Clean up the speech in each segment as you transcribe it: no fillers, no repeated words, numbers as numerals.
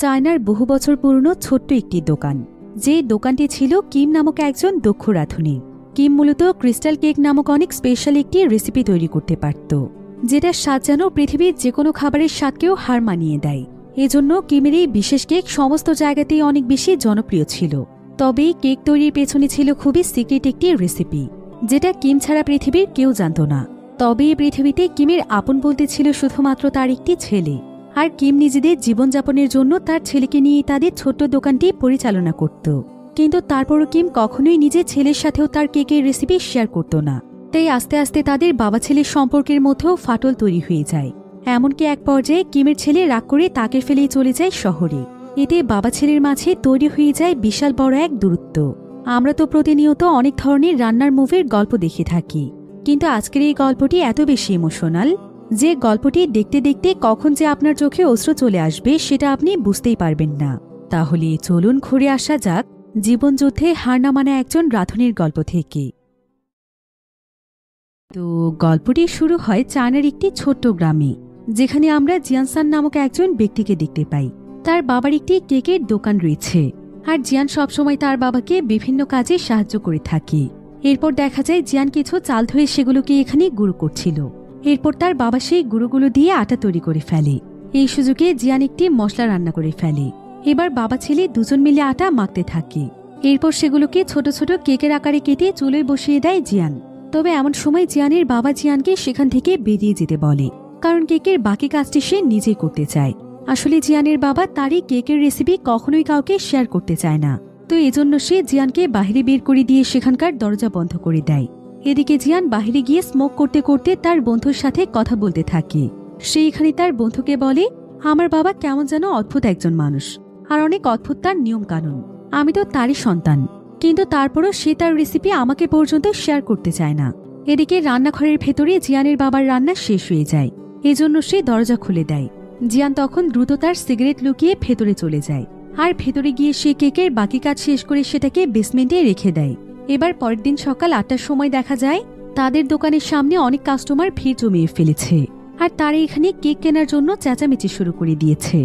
চায়নার বহু বছর পুরনো ছোট্ট একটি দোকান। যে দোকানটি ছিল কিম নামক একজন দক্ষ রাঁধুনি। কিম মূলত ক্রিস্টাল কেক নামক অনেক স্পেশাল একটি রেসিপি তৈরি করতে পারত, যেটা স্বাদ যেন পৃথিবীর যে কোনো খাবারের স্বাদকেও হার মানিয়ে দেয়। এজন্য কিমের এই বিশেষ কেক সমস্ত জায়গাতেই অনেক বেশি জনপ্রিয় ছিল। তবে এই কেক তৈরির পেছনে ছিল খুবই সিক্রেট একটি রেসিপি, যেটা কিম ছাড়া পৃথিবীর কেউ জানত না। তবে এই পৃথিবীতে কিমের আপন বলতে ছিল শুধুমাত্র তার একটি ছেলে, আর কিম নিজেদের জীবনযাপনের জন্য তার ছেলেকে নিয়ে তাদের ছোট্ট দোকানটি পরিচালনা করত। কিন্তু তারপরও কিম কখনোই নিজের ছেলের সাথেও তার কেকের রেসিপি শেয়ার করত না। তাই আস্তে আস্তে তাদের বাবা ছেলের সম্পর্কের মধ্যেও ফাটল তৈরি হয়ে যায়। এমনকি এক পর্যায়ে কিমের ছেলে রাগ করে তাকে ফেলেই চলে যায় শহরে। এতে বাবা ছেলের মাঝে তৈরি হয়ে যায় বিশাল বড় এক দূরত্ব। আমরা তো প্রতিনিয়ত অনেক ধরনের রান্নার মুভির গল্প দেখে থাকি, কিন্তু আজকের এই গল্পটি এত বেশি ইমোশনাল যে গল্পটি দেখতে দেখতে কখন যে আপনার চোখে অশ্রু চলে আসবে সেটা আপনি বুঝতেই পারবেন না। তাহলে চলুন ঘুরে আসা যাক জীবনযুদ্ধে হার না মানা একজন রাঁধুনির গল্প থেকে। তো গল্পটি শুরু হয় চায়নার একটি ছোট্ট গ্রামে, যেখানে আমরা জিয়ানসান নামক একজন ব্যক্তিকে দেখতে পাই। তার বাবার একটি কেকের দোকান রয়েছে, আর জিয়ান সবসময় তার বাবাকে বিভিন্ন কাজে সাহায্য করে থাকে। এরপর দেখা যায় জিয়ান কিছু চাল ধুয়ে সেগুলোকে এখানে গুঁড়ো করছিল। এরপর তার বাবা সেই গুঁড়োগুলো দিয়ে আটা তৈরি করে ফেলে। এই সুযোগে জিয়ান একটি মশলা রান্না করে ফেলে। এবার বাবা ছেলে দুজন মিলে আটা মাখতে থাকে। এরপর সেগুলোকে ছোট ছোট কেকের আকারে কেটে চুলোয় বসিয়ে দেয় জিয়ান। তবে এমন সময় জিয়ানের বাবা জিয়ানকে সেখান থেকে বেরিয়ে যেতে বলে, কারণ কেকের বাকি কাজটি সে নিজেই করতে চায়। আসলে জিয়ানের বাবা তারই কেকের রেসিপি কখনোই কাউকে শেয়ার করতে চায় না। তো এজন্য সে জিয়ানকে বাহিরে বের করে দিয়ে সেখানকার দরজা বন্ধ করে দেয়। এদিকে জিয়ান বাহিরে গিয়ে স্মোক করতে করতে তার বন্ধুর সাথে কথা বলতে থাকে। সে এখানে তার বন্ধুকে বলে, আমার বাবা কেমন যেন অদ্ভুত একজন মানুষ, আর অনেক অদ্ভুত তার নিয়ম কানুন। আমি তো তারই সন্তান, কিন্তু তারপরও সে তার রেসিপি আমাকে পর্যন্ত শেয়ার করতে চায় না। এদিকে রান্নাঘরের ভেতরে জিয়ানের বাবার রান্না শেষ হয়ে যায়। এজন্য সে দরজা খুলে দেয়। জিয়ান তখন দ্রুত তার সিগারেট লুকিয়ে ভেতরে চলে যায়, আর ভেতরে গিয়ে সে কেকের বাকি কাজ শেষ করে সেটাকে বেসমেন্টে রেখে দেয়। এবার পরের দিন সকাল 8টার সময় দেখা যায় তাদের দোকানের সামনে অনেক কাস্টমার ভিড় জমিয়ে ফেলেছে, আর তারা এখানে কেক কেনার জন্য চেঁচামেচি শুরু করে দিয়েছে।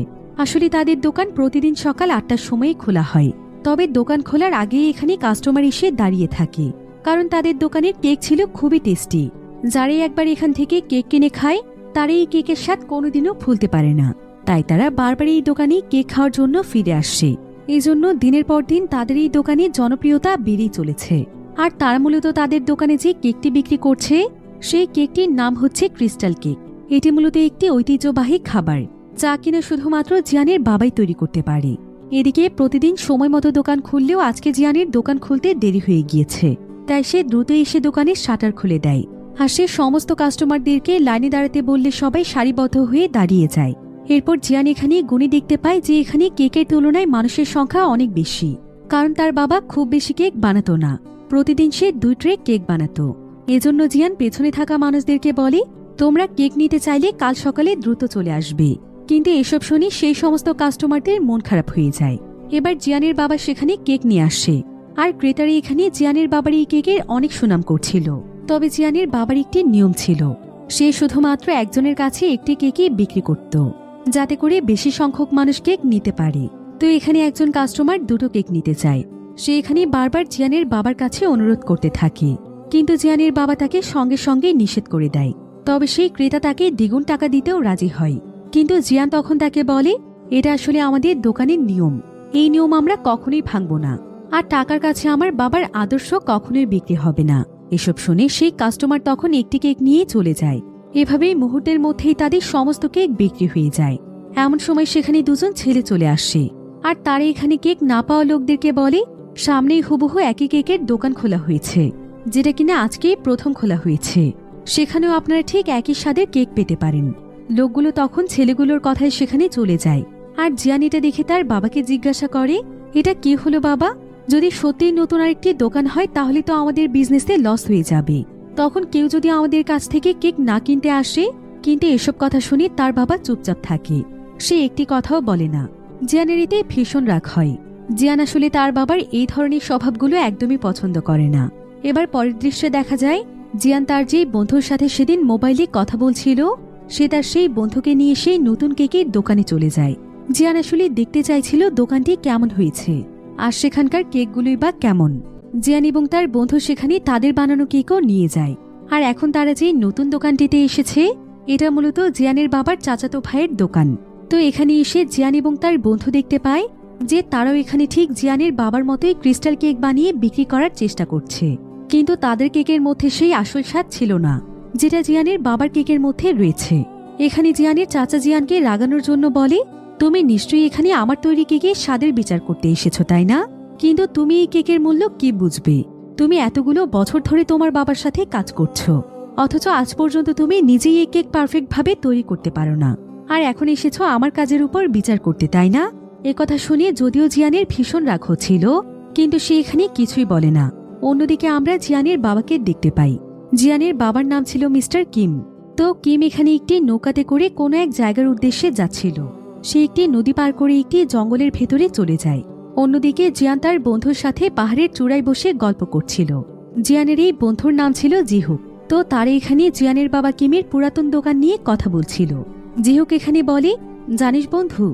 আসলে তাদের দোকান প্রতিদিন সকাল 8টার সময়ে খোলা হয়, তবে দোকান খোলার আগেই এখানে কাস্টমার এসে দাঁড়িয়ে থাকে, কারণ তাদের দোকানের কেক ছিল খুবই টেস্টি। যারাই একবার এখান থেকে কেক কিনে খায় তারা এই কেকের স্বাদ কোনোদিনও ভুলতে পারে না। তাই তারা বারবার এই দোকানে কেক খাওয়ার জন্য ফিরে আসছে। এই জন্য দিনের পর দিন তাদের এই দোকানে জনপ্রিয়তা বেড়েই চলেছে। আর তারা মূলত তাদের দোকানে যে কেকটি বিক্রি করছে সেই কেকটির নাম হচ্ছে ক্রিস্টাল কেক। এটি মূলত একটি ঐতিহ্যবাহী খাবার, যা কিনা শুধুমাত্র জিয়ানের বাবাই তৈরি করতে পারে। এদিকে প্রতিদিন সময় মতো দোকান খুললেও আজকে জিয়ানের দোকান খুলতে দেরি হয়ে গিয়েছে, তাই সে দ্রুত এসে দোকানের শাটার খুলে দেয়। আর সে সমস্ত কাস্টমারদেরকে লাইনে দাঁড়াতে বললে সবাই সারিবদ্ধ হয়ে দাঁড়িয়ে যায়। এরপর জিয়ান এখানে গুণে দেখতে পায় যে এখানে কেকের তুলনায় মানুষের সংখ্যা অনেক বেশি, কারণ তার বাবা খুব বেশি কেক বানাতো না। প্রতিদিন সে 2 ট্রে কেক বানাতো। এজন্য জিয়ান পেছনে থাকা মানুষদেরকে বলে, তোমরা কেক নিতে চাইলে কাল সকালে দ্রুত চলে আসবে। কিন্তু এসব শুনে সেই সমস্ত কাস্টমারদের মন খারাপ হয়ে যায়। এবার জিয়ানের বাবা সেখানে কেক নিয়ে আসে, আর ক্রেতারা এখানে জিয়ানের বাবার এই কেকের অনেক সুনাম করছিল। তবে জিয়ানের বাবার একটি নিয়ম ছিল, সে শুধুমাত্র একজনের কাছে একটি কেকই বিক্রি করত, যাতে করে বেশি সংখ্যক মানুষ কেক নিতে পারে। তো এখানে একজন কাস্টমার 2টো কেক নিতে চায়। সে এখানে বারবার জিয়ানের বাবার কাছে অনুরোধ করতে থাকে, কিন্তু জিয়ানের বাবা তাকে সঙ্গে সঙ্গে নিষেধ করে দেয়। তবে সেই ক্রেতা তাকে দ্বিগুণ টাকা দিতেও রাজি হয়। কিন্তু জিয়ান তখন তাকে বলে, এটা আসলে আমাদের দোকানের নিয়ম, এই নিয়ম আমরা কখনোই ভাঙব না, আর টাকার কাছে আমার বাবার আদর্শ কখনোই বিক্রি হবে না। এসব শুনে সেই কাস্টমার তখন একটি কেক নিয়ে চলে যায়। এভাবেই মুহূর্তের মধ্যেই তাদের সমস্ত কেক বিক্রি হয়ে যায়। এমন সময় সেখানে 2জন ছেলে চলে আসে, আর তারা এখানে কেক না পাওয়া লোকদেরকে বলে, সামনেই হুবহু একই কেকের দোকান খোলা হয়েছে, যেটা কিনা আজকেই প্রথম খোলা হয়েছে। সেখানেও আপনারা ঠিক একই স্বাদের কেক পেতে পারেন। লোকগুলো তখন ছেলেগুলোর কথায় সেখানে চলে যায়। আর জিয়ান এটা দেখে তার বাবাকে জিজ্ঞাসা করে, এটা কি হলো বাবা? যদি সত্যিই নতুন আরেকটি দোকান হয় তাহলে তো আমাদের বিজনেসে লস হয়ে যাবে। তখন কেউ যদি আমাদের কাছ থেকে কেক না কিনতে আসে। কিন্তু এসব কথা শুনে তার বাবা চুপচাপ থাকে, সে একটি কথাও বলে না। জিয়ানের এতে ভীষণ রাগ হয়। জিয়ান আসলে তার বাবার এই ধরনের স্বভাবগুলো একদমই পছন্দ করে না। এবার পরের দৃশ্যে দেখা যায় জিয়ান তার যে বন্ধুর সাথে সেদিন মোবাইলে কথা বলছিল সে তার সেই বন্ধুকে নিয়ে সেই নতুন কেকের দোকানে চলে যায়। জিয়ান আসলে দেখতে চাইছিল দোকানটি কেমন হয়েছে আর সেখানকার কেকগুলোই বা কেমন। জিয়ান এবং তার বন্ধু সেখানে তাদের বানানো কেকও নিয়ে যায়। আর এখন তারা যে নতুন দোকানটিতে এসেছে এটা মূলত জিয়ানের বাবার চাচাতো ভাইয়ের দোকান। তো এখানে এসে জিয়ান এবং তার বন্ধু দেখতে পায় যে তারাও এখানে ঠিক জিয়ানের বাবার মতোই ক্রিস্টাল কেক বানিয়ে বিক্রি করার চেষ্টা করছে, কিন্তু তাদের কেকের মধ্যে সেই আসল স্বাদ ছিল না যেটা জিয়ানের বাবার কেকের মধ্যে রয়েছে। এখানে জিয়ানের চাচা জিয়ানকে রাগানোর জন্য বলে, তুমি নিশ্চয়ই এখানে আমার তৈরি কেকের স্বাদের বিচার করতে এসেছো তাই না? কিন্তু তুমি এই কেকের মূল্য কি বুঝবে? তুমি এতগুলো বছর ধরে তোমার বাবার সাথে কাজ করছো, অথচ আজ পর্যন্ত তুমি নিজেই এই কেক পারফেক্ট ভাবে তৈরি করতে পারো না, আর এখন এসেছো আমার কাজের উপর বিচার করতে তাই না? একথা শুনে যদিও জিয়ানের ভীষণ রাগ হচ্ছিল, কিন্তু সে এখানে কিছুই বলে না। অন্যদিকে আমরা জিয়ানের বাবাকে দেখতে পাই। জিয়ানের বাবার নাম ছিল মিস্টার কিম। তো কিম এখানে একটি নৌকাতে করে কোনো এক জায়গার উদ্দেশ্যে যাচ্ছিল। সে একটি নদী পার করে একটি জঙ্গলের ভেতরে চলে যায়। অন্যদিকে জিয়ান তার বন্ধুর সাথে পাহাড়ের চূড়ায় বসে গল্প করছিল। জিয়ানের এই বন্ধুর নাম ছিল জিহুক। তো তারা এখানে জিয়ানের বাবা কিমের পুরাতন দোকান নিয়ে কথা বলছিল। জিহুক এখানে বলে, জানিস বন্ধু,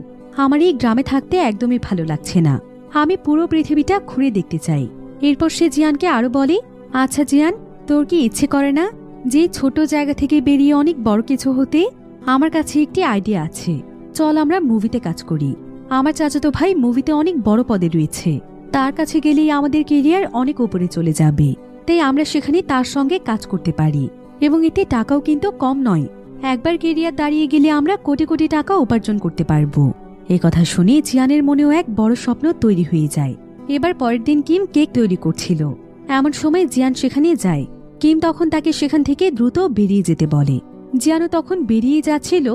আমার এই গ্রামে থাকতে একদমই ভালো লাগছে না, আমি পুরো পৃথিবীটা ঘুরে দেখতে চাই। এরপর সে জিয়ানকে আরো বলে, আচ্ছা জিয়ান, তোর কি ইচ্ছে করে না যে ছোট জায়গা থেকে বেরিয়ে অনেক বড় কিছু হতে? আমার কাছে একটি আইডিয়া আছে, চল আমরা মুভিতে কাজ করি। আমার চাচাতো ভাই মুভিতে অনেক বড় পদে রয়েছে, তার কাছে গেলেই আমাদের কেরিয়ার অনেক উপরে চলে যাবে। তাই আমরা সেখানে তার সঙ্গে কাজ করতে পারি, এবং এতে টাকাও কিন্তু কম নয়। একবার কেরিয়ার দাঁড়িয়ে গেলে আমরা কোটি কোটি টাকা উপার্জন করতে পারবো। এ কথা শুনে জিয়ানের মনেও এক বড় স্বপ্ন তৈরি হয়ে যায়। এবার পরের দিন কিম কেক তৈরি করছিল। এমন সময় জিয়ান সেখানে যায়। কিম তখন তাকে সেখান থেকে দ্রুত বেরিয়ে যেতে বলে। জিয়ানও তখন বেরিয়ে যাচ্ছিল,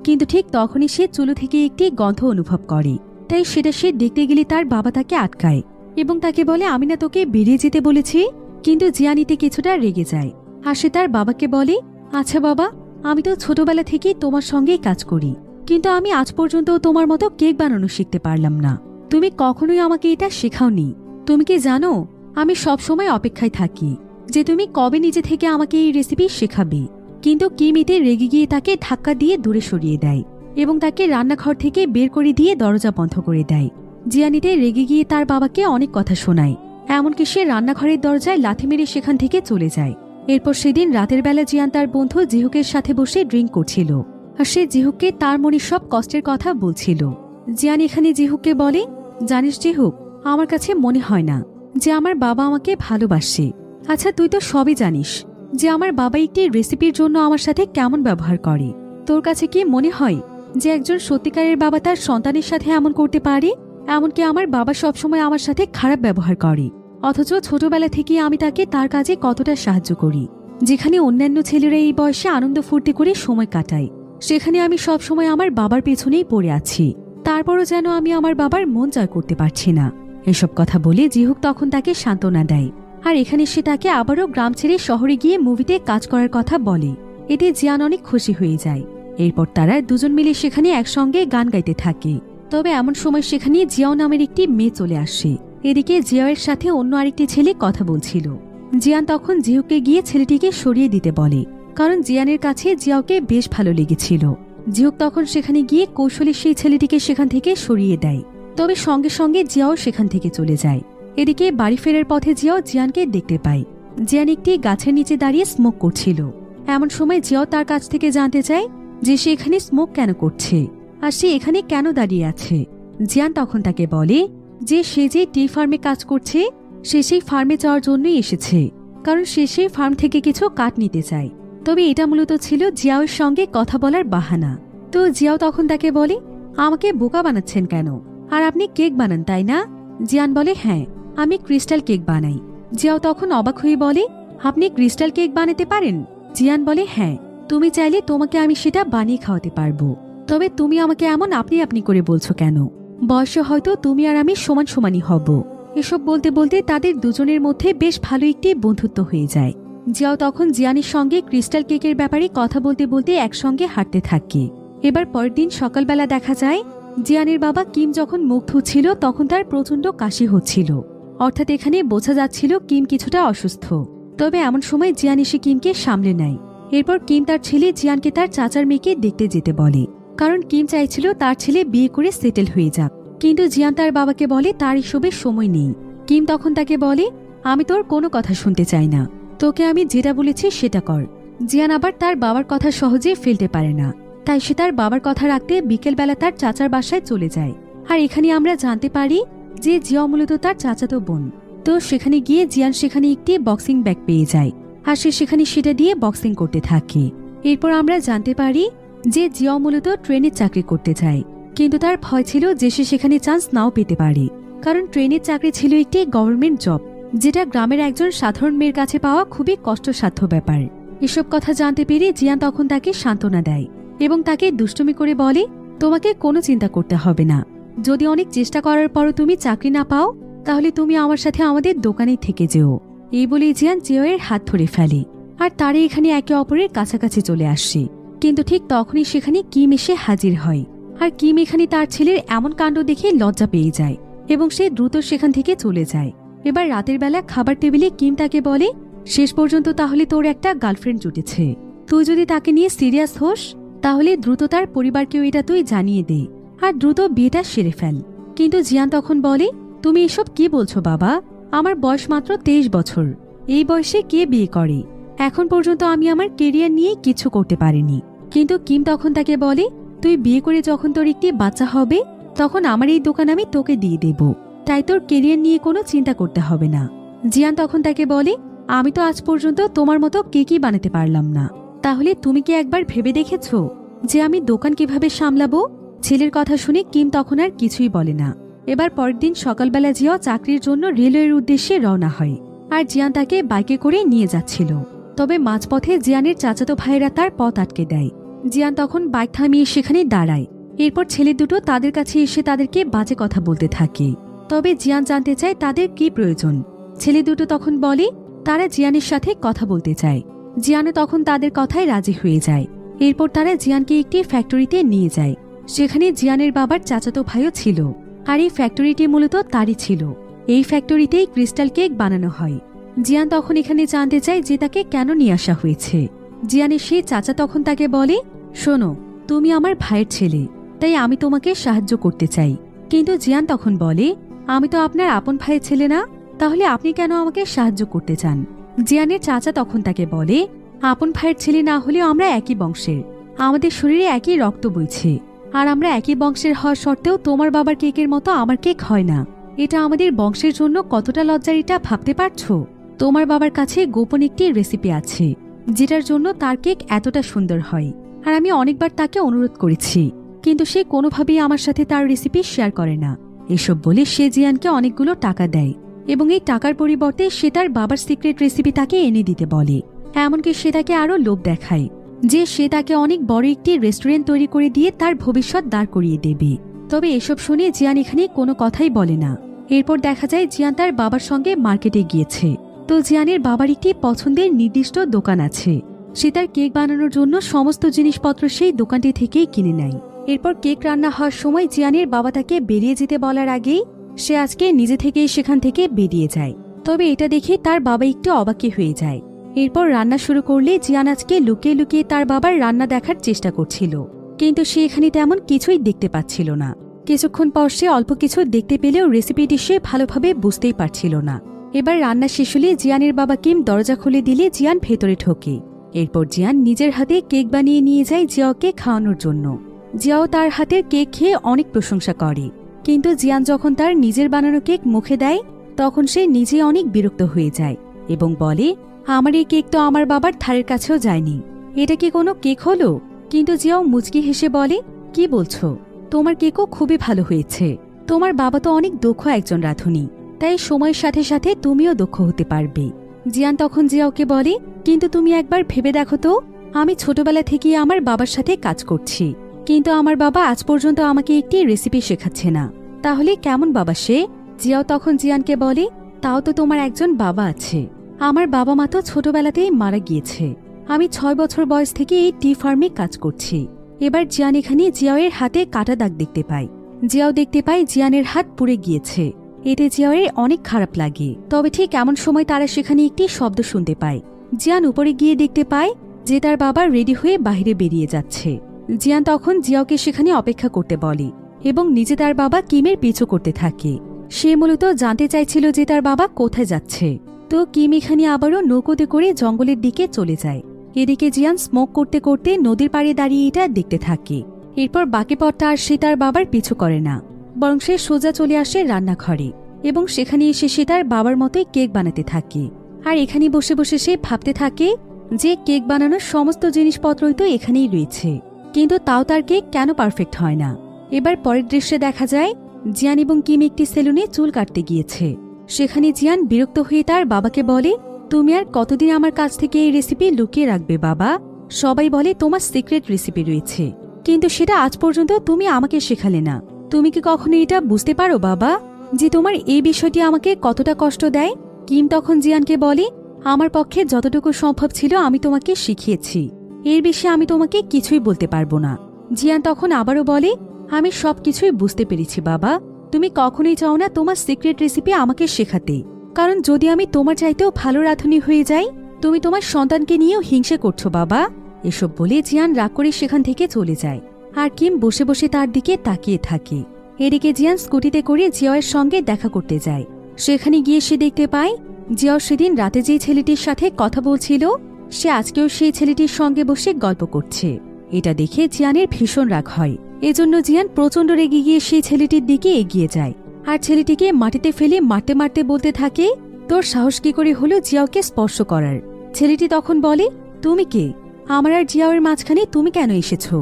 কিন্তু ঠিক তখনই সে চুলো থেকে একটি গন্ধ অনুভব করে। তাই সেটা সে দেখতে গেলে তার বাবা তাকে আটকায় এবং তাকে বলে, আমি না তোকে বেরিয়ে যেতে বলেছি? কিন্তু জিয়ানিতে কিছুটা রেগে যায়। আর সে তার বাবাকে বলে, আচ্ছা বাবা, আমি তো ছোটবেলা থেকেই তোমার সঙ্গেই কাজ করি, কিন্তু আমি আজ পর্যন্ত তোমার মতো কেক বানানো শিখতে পারলাম না। তুমি কখনোই আমাকে এটা শেখাওনি। তুমি কি জানো, আমি সব সময় অপেক্ষায় থাকি যে তুমি কবে নিজে থেকে আমাকে এই রেসিপি শেখাবে। কিন্তু কিম এতে রেগে গিয়ে তাকে ধাক্কা দিয়ে দূরে সরিয়ে দেয় এবং তাকে রান্নাঘর থেকে বের করে দিয়ে দরজা বন্ধ করে দেয়। জিয়ানিতে রেগে গিয়ে তার বাবাকে অনেক কথা শোনায়, এমনকি সে রান্নাঘরের দরজায় লাথি মেরে সেখান থেকে চলে যায়। এরপর সেদিন রাতের বেলা জিয়ান তার বন্ধু জিহুকের সাথে বসে ড্রিঙ্ক করছিল, আর সে জিহুককে তার মনে সব কষ্টের কথা বলছিল। জিয়ান এখানে জিহুককে বলে, জানিস জিহুক, আমার কাছে মনে হয় না যে আমার বাবা আমাকে ভালোবাসে। আচ্ছা তুই তো সবই জানিস যে আমার বাবা একটি রেসিপির জন্য আমার সাথে কেমন ব্যবহার করে। তোর কাছে কি মনে হয় যে একজন সত্যিকারের বাবা তার সন্তানের সাথে এমন করতে পারে? এমনকি আমার বাবা সবসময় আমার সাথে খারাপ ব্যবহার করে, অথচ ছোটবেলা থেকে আমি তাকে তার কাজে কতটা সাহায্য করি। যেখানে অন্যান্য ছেলেরা এই বয়সে আনন্দ ফুর্তি করে সময় কাটায়, সেখানে আমি সবসময় আমার বাবার পেছনেই পড়ে আছি। তারপরও যেন আমি আমার বাবার মন জয় করতে পারছি না। এসব কথা বলে জিহুক তখন তাকে সান্ত্বনা দেয়। আর এখানে সে তাকে আবারও গ্রাম ছেড়ে শহরে গিয়ে মুভিতে কাজ করার কথা বলে। এতে জিয়ান অনেক খুশি হয়ে যায়। এরপর তারা দুজন মিলে সেখানে একসঙ্গে গান গাইতে থাকে। তবে এমন সময় সেখানে জিয়াও নামের একটি মেয়ে চলে আসে। এদিকে জিয়াওয়ের সাথে অন্য আরেকটি ছেলে কথা বলছিল। জিয়ান তখন জিহুকে গিয়ে ছেলেটিকে সরিয়ে দিতে বলে, কারণ জিয়ানের কাছে জিয়াওকে বেশ ভালো লেগেছিল। জিহুক তখন সেখানে গিয়ে কৌশলে সেই ছেলেটিকে সেখান থেকে সরিয়ে দেয়। তবে সঙ্গে সঙ্গে জিয়াও সেখান থেকে চলে যায়। এদিকে বাড়ি ফেরার পথে জিয়াও জিয়ানকে দেখতে পায়। জিয়ান একটি গাছের নিচে দাঁড়িয়ে স্মোক করছিল। এমন সময় জিয়াও তার কাছ থেকে জানতে চায় যে সে এখানে স্মোক কেন করছে আর সে এখানে কেন দাঁড়িয়ে আছে। জিয়ান তখন তাকে বলে যে সে যে টি ফার্মে কাজ করছে সে সেই ফার্মে যাওয়ার জন্যই এসেছে, কারণ সে সেই ফার্ম থেকে কিছু কাঠ নিতে চায়। তবে এটা মূলত ছিল জিয়াওয়ের সঙ্গে কথা বলার বাহানা। তো জিয়াও তখন তাকে বলে, আমাকে বোকা বানাচ্ছেন কেন? আর আপনি কেক বানান তাই না? জিয়ান বলে, হ্যাঁ, আমি ক্রিস্টাল কেক বানাই। জিয়াও তখন অবাক হয়ে বলে, আপনি ক্রিস্টাল কেক বানাতে পারেন? জিয়ান বলে, হ্যাঁ, তুমি চাইলে তোমাকে আমি সেটা বানিয়ে খাওয়াতে পারবো। তবে তুমি আমাকে এমন আপনি আপনি করে বলছো কেন? বয়সে হয়তো তুমি আর আমি সমান সমানই হব। এসব বলতে বলতে তাদের দুজনের মধ্যে বেশ ভালো একটি বন্ধুত্ব হয়ে যায়। জিয়াও তখন জিয়ানের সঙ্গে ক্রিস্টাল কেকের ব্যাপারে কথা বলতে বলতে একসঙ্গে হাঁটতে থাকে। এবার পরের দিন সকালবেলা দেখা যায় জিয়ানের বাবা কিম যখন মুখ ধুচ্ছিল তখন তার প্রচণ্ড কাশি হচ্ছিল। অর্থাৎ এখানে বোঝা যাচ্ছিল কিম কিছুটা অসুস্থ। তবে এমন সময় জিয়ান এসে কিমকে সামলে নেয়। এরপর কিম তার ছেলে জিয়ানকে তার চাচার মেয়েকে দেখতে যেতে বলে। কারণ কিম চাইছিল তার ছেলে বিয়ে করে সেটেল হয়ে যাক। কিন্তু জিয়ান তার বাবাকে বলে তার এসবের সময় নেই। কিম তখন তাকে বলে, আমি তোর কোনো কথা শুনতে চাই না, তোকে আমি যেটা বলেছি সেটা কর। জিয়ান আবার তার বাবার কথা সহজে ফেলতে পারে না, তাই সে তার বাবার কথা রাখতে বিকেলবেলা তার চাচার বাসায় চলে যায়। আর এখানে আমরা জানতে পারি যে জিয়া মূলত তার চাচাতো বোন। তো সেখানে গিয়ে জিয়ান সেখানে একটি বক্সিং ব্যাগ পেয়ে যায়, আর সে সেখানে সেটা দিয়ে বক্সিং করতে থাকে। এরপর আমরা জানতে পারি যে জিয়া মূলত ট্রেনে চাকরি করতে চায়, কিন্তু তার ভয় ছিল যে সে সেখানে চান্স নাও পেতে পারে, কারণ ট্রেনের চাকরি ছিল একটি গভর্নমেন্ট জব, যেটা গ্রামের একজন সাধারণ মেয়ের কাছে পাওয়া খুবই কষ্টসাধ্য ব্যাপার। এসব কথা জানতে পেরে জিয়ান তখন তাকে সান্ত্বনা দেয় এবং তাকে দুষ্টুমি করে বলে, তোমাকে কোনো চিন্তা করতে হবে না, যদি অনেক চেষ্টা করার পরও তুমি চাকরি না পাও তাহলে তুমি আমার সাথে আমাদের দোকানে থেকে যেও। এই বলে জিয়ান জিয়ায়ের হাত ধরে ফেলে, আর তারা এখানে একে অপরের কাছাকাছি চলে আসে। কিন্তু ঠিক তখনই সেখানে কিম এসে হাজির হয়, আর কিম এখানে তার ছেলের এমন কাণ্ড দেখে লজ্জা পেয়ে যায় এবং সে দ্রুত সেখান থেকে চলে যায়। এবার রাতের বেলা খাবার টেবিলে কিম তাকে বলে, শেষ পর্যন্ত তাহলে তোর একটা গার্লফ্রেন্ড জুটেছে, তুই যদি তাকে নিয়ে সিরিয়াস হোস তাহলে দ্রুত তার পরিবারকেও এটা তুই জানিয়ে দে আর দ্রুত বিয়েটা সেরে ফেল। কিন্তু জিয়ান তখন বলে, তুমি এসব কি বলছো বাবা, আমার বয়স মাত্র 23 বছর, এই বয়সে কে বিয়ে করে? এখন পর্যন্ত আমি আমার কেরিয়ার নিয়ে কিছু করতে পারিনি। কিন্তু কিম তখন তাকে বলে, তুই বিয়ে করে যখন তোর একটি বাচ্চা হবে তখন আমার এই দোকান আমি তোকে দিয়ে দেব, তাই তোর কেরিয়ার নিয়ে কোনো চিন্তা করতে হবে না। জিয়ান তখন তাকে বলে, আমি তো আজ পর্যন্ত তোমার মতো কেকই বানাতে পারলাম না, তাহলে তুমি কি একবার ভেবে দেখেছ যে আমি দোকান কিভাবে সামলাবো? ছেলের কথা শুনে কিম তখন আর কিছুই বলে না। এবার পরের দিন সকালবেলা জিয়া চাকরির জন্য রেলওয়ের উদ্দেশ্যে রওনা হয়, আর জিয়ান তাকে বাইকে করে নিয়ে যাচ্ছিল। তবে মাঝপথে জিয়ানের চাচাতো ভাইয়েরা তার পথ আটকে দেয়। জিয়ান তখন বাইক থামিয়ে সেখানে দাঁড়ায়। এরপর ছেলে দুটো তাদের কাছে এসে তাদেরকে বাজে কথা বলতে থাকে। তবে জিয়ান জানতে চায় তাদের কি প্রয়োজন। ছেলে দুটো তখন বলে তারা জিয়ানের সাথে কথা বলতে চায়। জিয়ানও তখন তাদের কথায় রাজি হয়ে যায়। এরপর তারা জিয়ানকে একটি ফ্যাক্টরিতে নিয়ে যায়, সেখানে জিয়ানের বাবার চাচাতো ভাইও ছিল, আর এই ফ্যাক্টরিটি মূলত তারই ছিল। এই ফ্যাক্টরিতেই ক্রিস্টাল কেক বানানো হয়। জিয়ান তখন এখানে জানতে চায় যে তাকে কেন নিয়ে আসা হয়েছে। জিয়ানের সেই চাচা তখন তাকে বলে, শোনো, তুমি আমার ভাইয়ের ছেলে, তাই আমি তোমাকে সাহায্য করতে চাই। কিন্তু জিয়ান তখন বলে, আমি তো আপনার আপন ভাইয়ের ছেলে না, তাহলে আপনি কেন আমাকে সাহায্য করতে চান? জিয়ানের চাচা তখন তাকে বলে, আপন ভাইয়ের ছেলে না হলেও আমরা একই বংশের, আমাদের শরীরে একই রক্ত বইছে, আর আমরা একই বংশের হওয়া সত্ত্বেও তোমার বাবার কেকের মতো আমার কেক হয় না। এটা আমাদের বংশের জন্য কতটা লজ্জার এটা ভাবতে পারছো? তোমার বাবার কাছে গোপন একটি রেসিপি আছে যেটার জন্য তার কেক এতটা সুন্দর হয়, আর আমি অনেকবার তাকে অনুরোধ করেছি, কিন্তু সে কোনোভাবেই আমার সাথে তার রেসিপি শেয়ার করে না। এসব বলে সে জিয়ানকে অনেকগুলো টাকা দেয় এবং এই টাকার পরিবর্তে সে তার বাবার সিক্রেট রেসিপি তাকে এনে দিতে বলে। এমনকি সে তাকে আরও লোভ দেখায় যে সে তাকে অনেক বড় একটি রেস্টুরেন্ট তৈরি করে দিয়ে তার ভবিষ্যৎ দাঁড় করিয়ে দেবে। তবে এসব শুনে জিয়ান এখানে কোনো কথাই বলে না। এরপর দেখা যায় জিয়ান তার বাবার সঙ্গে মার্কেটে গিয়েছে। তো জিয়ানের বাবার একটি পছন্দের নির্দিষ্ট দোকান আছে, সে তার কেক বানানোর জন্য সমস্ত জিনিসপত্র সেই দোকানটি থেকেই কিনে নেয়। এরপর কেক রান্না হওয়ার সময় জিয়ানের বাবা তাকে বেরিয়ে যেতে বলার আগেই সে আজকে নিজে থেকেই সেখান থেকে বেরিয়ে যায়। তবে এটা দেখে তার বাবা একটু অবাকই হয়ে যায়। এরপর রান্না শুরু করলে জিয়ান আজকে লুকিয়ে লুকিয়ে তার বাবার রান্না দেখার চেষ্টা করছিল, কিন্তু সে এখানে তেমন কিছুই দেখতে পাচ্ছিল না। কিছুক্ষণ পর সে অল্প কিছু দেখতে পেলেও রেসিপিটি সে ভালোভাবে বুঝতেই পারছিল না। এবার রান্না শেষ হলে জিয়ানের বাবা কিম দরজা খুলে দিলে জিয়ান ভেতরে ঢোকে। এরপর জিয়ান নিজের হাতে কেক বানিয়ে নিয়ে যায় জিয়াকে খাওয়ানোর জন্য। জিয়াও তার হাতের কেক খেয়ে অনেক প্রশংসা করে, কিন্তু জিয়ান যখন তার নিজের বানানো কেক মুখে দেয় তখন সে নিজে অনেক বিরক্ত হয়ে যায় এবং বলে, আমার এই কেক তো আমার বাবার ধারের কাছেও যায়নি, এটা কি কোনো কেক হলো? কিন্তু জিয়াও মুচকি হেসে বলে, কি বলছো, তোমার কেকও খুবই ভালো হয়েছে, তোমার বাবা তো অনেক দক্ষ একজন রাঁধুনি, তাই সময়ের সাথে সাথে তুমিও দক্ষ হতে পারবে। জিয়ান তখন জিয়াওকে বলে, কিন্তু তুমি একবার ভেবে দেখো তো, আমি ছোটবেলা থেকেই আমার বাবার সাথে কাজ করছি, কিন্তু আমার বাবা আজ পর্যন্ত আমাকে একটি রেসিপি শেখাচ্ছে না, তাহলে কেমন বাবা সে? জিয়াও তখন জিয়ানকে বলে, তাও তো তোমার একজন বাবা আছে, আমার বাবা মা তো ছোটবেলাতেই মারা গিয়েছে, আমি 6 বছর বয়স থেকে এই টি ফার্মে কাজ করছি। এবার জিয়ান এখানে জিয়াওয়ের হাতে কাটা দাগ দেখতে পায়। জিয়াও দেখতে পায় জিয়ানের হাত পুড়ে গিয়েছে, এতে জিয়াওয়ের অনেক খারাপ লাগে। তবে ঠিক এমন সময় তারা সেখানে একটি শব্দ শুনতে পায়। জিয়ান উপরে গিয়ে দেখতে পায় যে তার বাবা রেডি হয়ে বাইরে বেরিয়ে যাচ্ছে। জিয়ান তখন জিয়াওকে সেখানে অপেক্ষা করতে বলে এবং নিজে তার বাবা কিমের পিছু করতে থাকে। সে মূলত জানতে চাইছিল যে তার বাবা কোথায় যাচ্ছে। তো কিম এখানে আবারও নৌকোতে করে জঙ্গলের দিকে চলে যায়। এদিকে জিয়ান স্মোক করতে করতে নদীর পাড়ে দাঁড়িয়ে এটা দেখতে থাকে। এরপর বাকি পথটা আর সে তার বাবার পিছু করে না, বরং সে সোজা চলে আসে রান্নাঘরে এবং সেখানে এসে সে তার বাবার মতোই কেক বানাতে থাকে। আর এখানে বসে বসে সে ভাবতে থাকে যে কেক বানানোর সমস্ত জিনিসপত্রই তো এখানেই রয়েছে, কিন্তু তাও তার কেক কেন পারফেক্ট হয় না। এবার পরের দৃশ্যে দেখা যায় জিয়ান এবং কিম একটি সেলুনে চুল কাটতে গিয়েছে। সেখানে জিয়ান বিরক্ত হয়ে তার বাবাকে বলে, তুমি আর কতদিন আমার কাছ থেকে এই রেসিপি লুকিয়ে রাখবে বাবা? সবাই বলে তোমার সিক্রেট রেসিপি রয়েছে, কিন্তু সেটা আজ পর্যন্ত তুমি আমাকে শেখালে না। তুমি কি কখনো এটা বুঝতে পারো বাবা যে তোমার এই বিষয়টি আমাকে কতটা কষ্ট দেয়? কিম তখন জিয়ানকে বলে, আমার পক্ষে যতটুকু সম্ভব ছিল আমি তোমাকে শিখিয়েছি, এর বেশি আমি তোমাকে কিছুই বলতে পারবো না। জিয়ান তখন আবারও বলে, আমি সবকিছুই বুঝতে পেরেছি বাবা, তুমি কখনোই চাও না তোমার সিক্রেট রেসিপি আমাকে শেখাতে, কারণ যদি আমি তোমার চাইতেও ভালো রাঁধুনি হয়ে যাই, তুমি তোমার সন্তানকে নিয়েও হিংসে করছো বাবা। এসব বলে জিয়ান রাগ করে সেখান থেকে চলে যায়। আর কিম বসে বসে তার দিকে তাকিয়ে থাকে। এদিকে জিয়ান স্কুটিতে করে জিয়াওয়ের সঙ্গে দেখা করতে যায়। সেখানে গিয়ে সে দেখতে পায় জিয়াও সেদিন রাতে যে ছেলেটির সাথে কথা বলছিল সে আজকেও সেই ছেলেটির সঙ্গে বসে গল্প করছে। এটা দেখে জিয়ানের ভীষণ রাগ হয়। এজন্য জিয়ান প্রচণ্ড রেগে গিয়ে সেই ছেলেটির দিকে এগিয়ে যায় আর ছেলেটিকে মাটিতে ফেলে মারতে মারতে বলতে থাকে, তোর সাহস কি করে হলো জিয়াওকে স্পর্শ করার? ছেলেটি তখন বলে, তুমি কে? আমার আর জিয়াওয়ের মাঝখানে তুমি কেন এসেছো?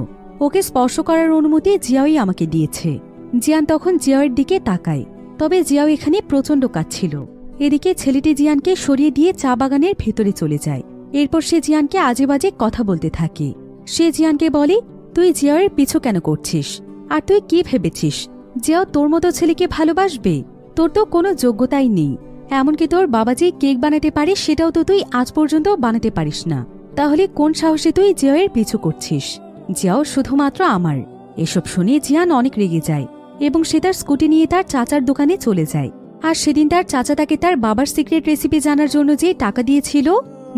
ওকে স্পর্শ করার অনুমতি জিয়াওই আমাকে দিয়েছে। জিয়ান তখন জিয়াওয়ের দিকে তাকায়, তবে জিয়াও এখানে প্রচণ্ড কাঁদছিল। এদিকে ছেলেটি জিয়ানকে সরিয়ে দিয়ে চা বাগানের ভেতরে চলে যায়। এরপর সে জিয়ানকে আজে বাজে কথা বলতে থাকে। সে জিয়ানকে বলে, তুই জিয়াওয়ের পিছু কেন করছিস? আর তুই কি ভেবেছিস জিয়াও তোর মতো ছেলেকে ভালোবাসবে? তোর তো কোনো যোগ্যতাই নেই। এমনকি তোর বাবা যে কেক বানাতে পারে সেটাও তো তুই আজ পর্যন্ত বানাতে পারিস না। তাহলে কোন সাহসে তুই জিয়াওয়ের পিছু করছিস? জিয়াও শুধুমাত্র আমার। এসব শুনে জিয়ান অনেক রেগে যায় এবং সে তার স্কুটি নিয়ে তার চাচার দোকানে চলে যায়। আর সেদিন তার চাচা তাকে তার বাবার সিক্রেট রেসিপি জানার জন্য যে টাকা দিয়েছিল,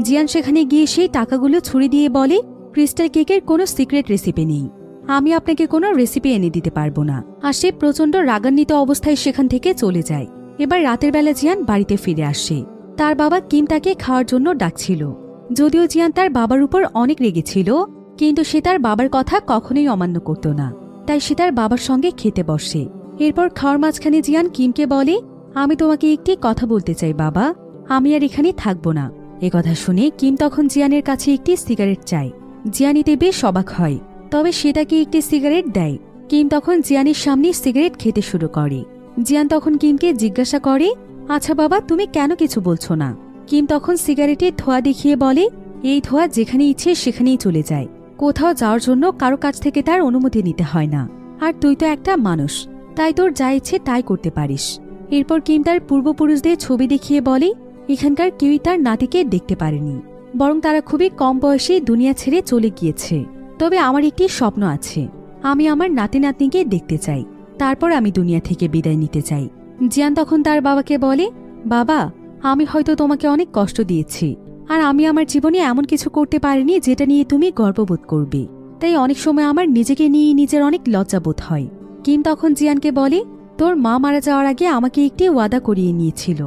জিয়ান সেখানে গিয়ে সেই টাকাগুলো ছুড়ে দিয়ে বলে, ক্রিস্টাল কেকের কোনো সিক্রেট রেসিপি নেই, আমি আপনাকে কোনো রেসিপি এনে দিতে পারবো না। আর সে প্রচণ্ড রাগান্বিত অবস্থায় সেখান থেকে চলে যায়। এবার রাতের বেলা জিয়ান বাড়িতে ফিরে আসে। তার বাবা কিম তাকে খাওয়ার জন্য ডাকছিল। যদিও জিয়ান তার বাবার উপর অনেক রেগেছিল, কিন্তু সে তার বাবার কথা কখনোই অমান্য করত না। তাই সে তার বাবার সঙ্গে খেতে বসে। এরপর খাওয়ার মাঝখানে জিয়ান কিমকে বলে, আমি তোমাকে একটি কথা বলতে চাই বাবা, আমি আর এখানে থাকবো না। একথা শুনে কিম তখন জিয়ানের কাছে একটি সিগারেট চায়। জিয়ান এতে বেশ অবাক হয়, তবে সে তাকে একটি সিগারেট দেয়। কিম তখন জিয়ানের সামনে সিগারেট খেতে শুরু করে। জিয়ান তখন কিমকে জিজ্ঞাসা করে, আচ্ছা বাবা তুমি কেন কিছু বলছো না? কিম তখন সিগারেটের ধোঁয়া দেখিয়ে বলে, এই ধোঁয়া যেখানে ইচ্ছে সেখানেই চলে যায়, কোথাও যাওয়ার জন্য কারো কাছ থেকে তার অনুমতি নিতে হয় না। আর তুই তো একটা মানুষ, তাই তোর যা ইচ্ছে তাই করতে পারিস। এরপর কিম তার পূর্বপুরুষদের ছবি দেখিয়ে বলে, এখানকার কেউই তার নাতিকে দেখতে পারেনি, বরং তারা খুবই কম বয়সে দুনিয়া ছেড়ে চলে গিয়েছে। তবে আমার একটি স্বপ্ন আছে, আমি আমার নাতি নাতনিকে দেখতে চাই, তারপর আমি দুনিয়া থেকে বিদায় নিতে চাই। জিয়ান তখন তার বাবাকে বলে, বাবা আমি হয়তো তোমাকে অনেক কষ্ট দিয়েছি, আর আমি আমার জীবনে এমন কিছু করতে পারিনি যেটা নিয়ে তুমি গর্ববোধ করবে, তাই অনেক সময় আমার নিজেকে নিয়ে নিজের অনেক লজ্জাবোধ হয়। কিম তখন জিয়ানকে বলে, তোর মা মারা যাওয়ার আগে আমাকে একটি ওয়াদা করিয়ে নিয়েছিল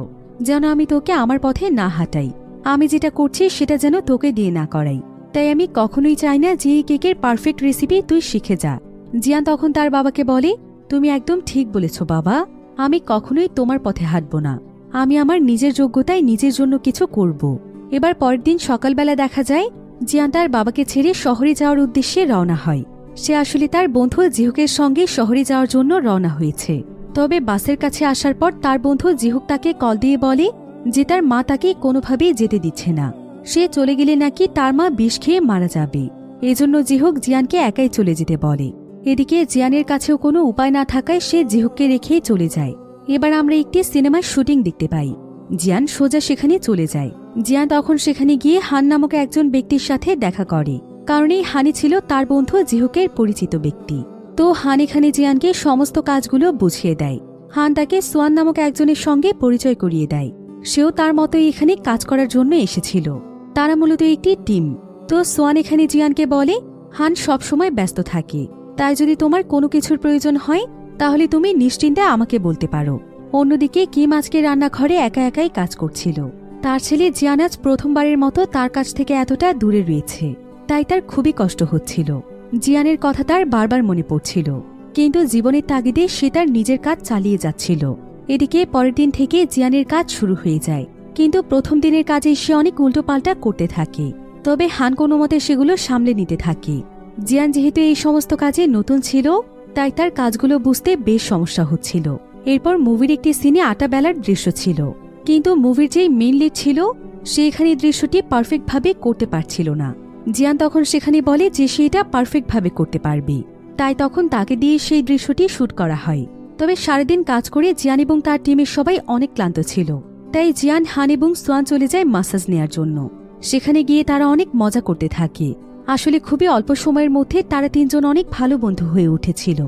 যেন আমি তোকে আমার পথে না হাঁটাই, আমি যেটা করছি সেটা যেন তোকে দিয়ে না করাই। তাই আমি কখনোই চাই না যে এই কেকের পারফেক্ট রেসিপি তুই শিখে যা। জিয়ান তখন তার বাবাকে বলে, তুমি একদম ঠিক বলেছ বাবা, আমি কখনোই তোমার পথে হাঁটব না, আমি আমার নিজের যোগ্যতায় নিজের জন্য কিছু করব। এবার পরের দিন সকালবেলা দেখা যায় জিয়ান তার বাবাকে ছেড়ে শহরে যাওয়ার উদ্দেশ্যে রওনা হয়। সে আসলে তার বন্ধু জিহুকের সঙ্গে শহরে যাওয়ার জন্য রওনা হয়েছে। তবে বাসের কাছে আসার পর তার বন্ধু জিহুক তাকে কল দিয়ে বলে যে তার মা তাকে কোনোভাবেই যেতে দিচ্ছে না, সে চলে গেলে নাকি তার মা বিষ খেয়ে মারা যাবে। এজন্য জিহুক জিয়ানকে একাই চলে যেতে বলে। এদিকে জিয়ানের কাছেও কোনো উপায় না থাকায় সে জিহুককে রেখেই চলে যায়। এবার আমরা একটি সিনেমার শুটিং দেখতে পাই। জিয়ান সোজা সেখানে চলে যায়। জিয়ান তখন সেখানে গিয়ে হান নামক একজন ব্যক্তির সাথে দেখা করে, কারণ এই হানি ছিল তার বন্ধু জিহুকের পরিচিত ব্যক্তি। তো হান এখানে জিয়ানকে সমস্ত কাজগুলো বুঝিয়ে দেয়। হান তাকে সোয়ান নামক একজনের সঙ্গে পরিচয় করিয়ে দেয়, সেও তার মতোই এখানে কাজ করার জন্য এসেছিল। তারা মূলত একটি টিম। তো সোয়ান এখানে জিয়ানকে বলে, হান সবসময় ব্যস্ত থাকে, তাই যদি তোমার কোনো কিছুর প্রয়োজন হয় তাহলে তুমি নিশ্চিন্তে আমাকে বলতে পারো। অন্যদিকে কিম আজকে রান্নাঘরে একা একাই কাজ করছিল। তার ছেলে জিয়ান আজ প্রথমবারের মতো তার কাছ থেকে এতটা দূরে রয়েছে, তাই তার খুবই কষ্ট হচ্ছিল। জিয়ানের কথা তার বারবার মনে পড়ছিল, কিন্তু জীবনের তাগিদে সে তার নিজের কাজ চালিয়ে যাচ্ছিল। এদিকে পরের দিন থেকে জিয়ানের কাজ শুরু হয়ে যায়, কিন্তু প্রথম দিনের কাজে সে অনেক উল্টোপাল্টা করতে থাকে। তবে হান কোনো মতে সেগুলো সামলে নিতে থাকে। জিয়ান যেহেতু এই সমস্ত কাজে নতুন ছিল, তাই তার কাজগুলো বুঝতে বেশ সমস্যা হচ্ছিল। এরপর মুভির একটি সিনে আটা বেলার দৃশ্য ছিল, কিন্তু মুভির যেই মেইন লিড ছিল সে এখানে দৃশ্যটি পারফেক্টভাবে করতে পারছিল না। জিয়ান তখন সেখানে বলে যে সে এটা পারফেক্টভাবে করতে পারবে, তাই তখন তাকে দিয়ে সেই দৃশ্যটি শুট করা হয়। তবে সারাদিন কাজ করে জিয়ান এবং তার টিমের সবাই অনেক ক্লান্ত ছিল, তাই জিয়ান, হান এবং সোয়ান চলে যায় মাসাজ নেয়ার জন্য। সেখানে গিয়ে তারা অনেক মজা করতে থাকে। আসলে খুবই অল্প সময়ের মধ্যে তারা তিনজন অনেক ভালো বন্ধু হয়ে উঠেছিল।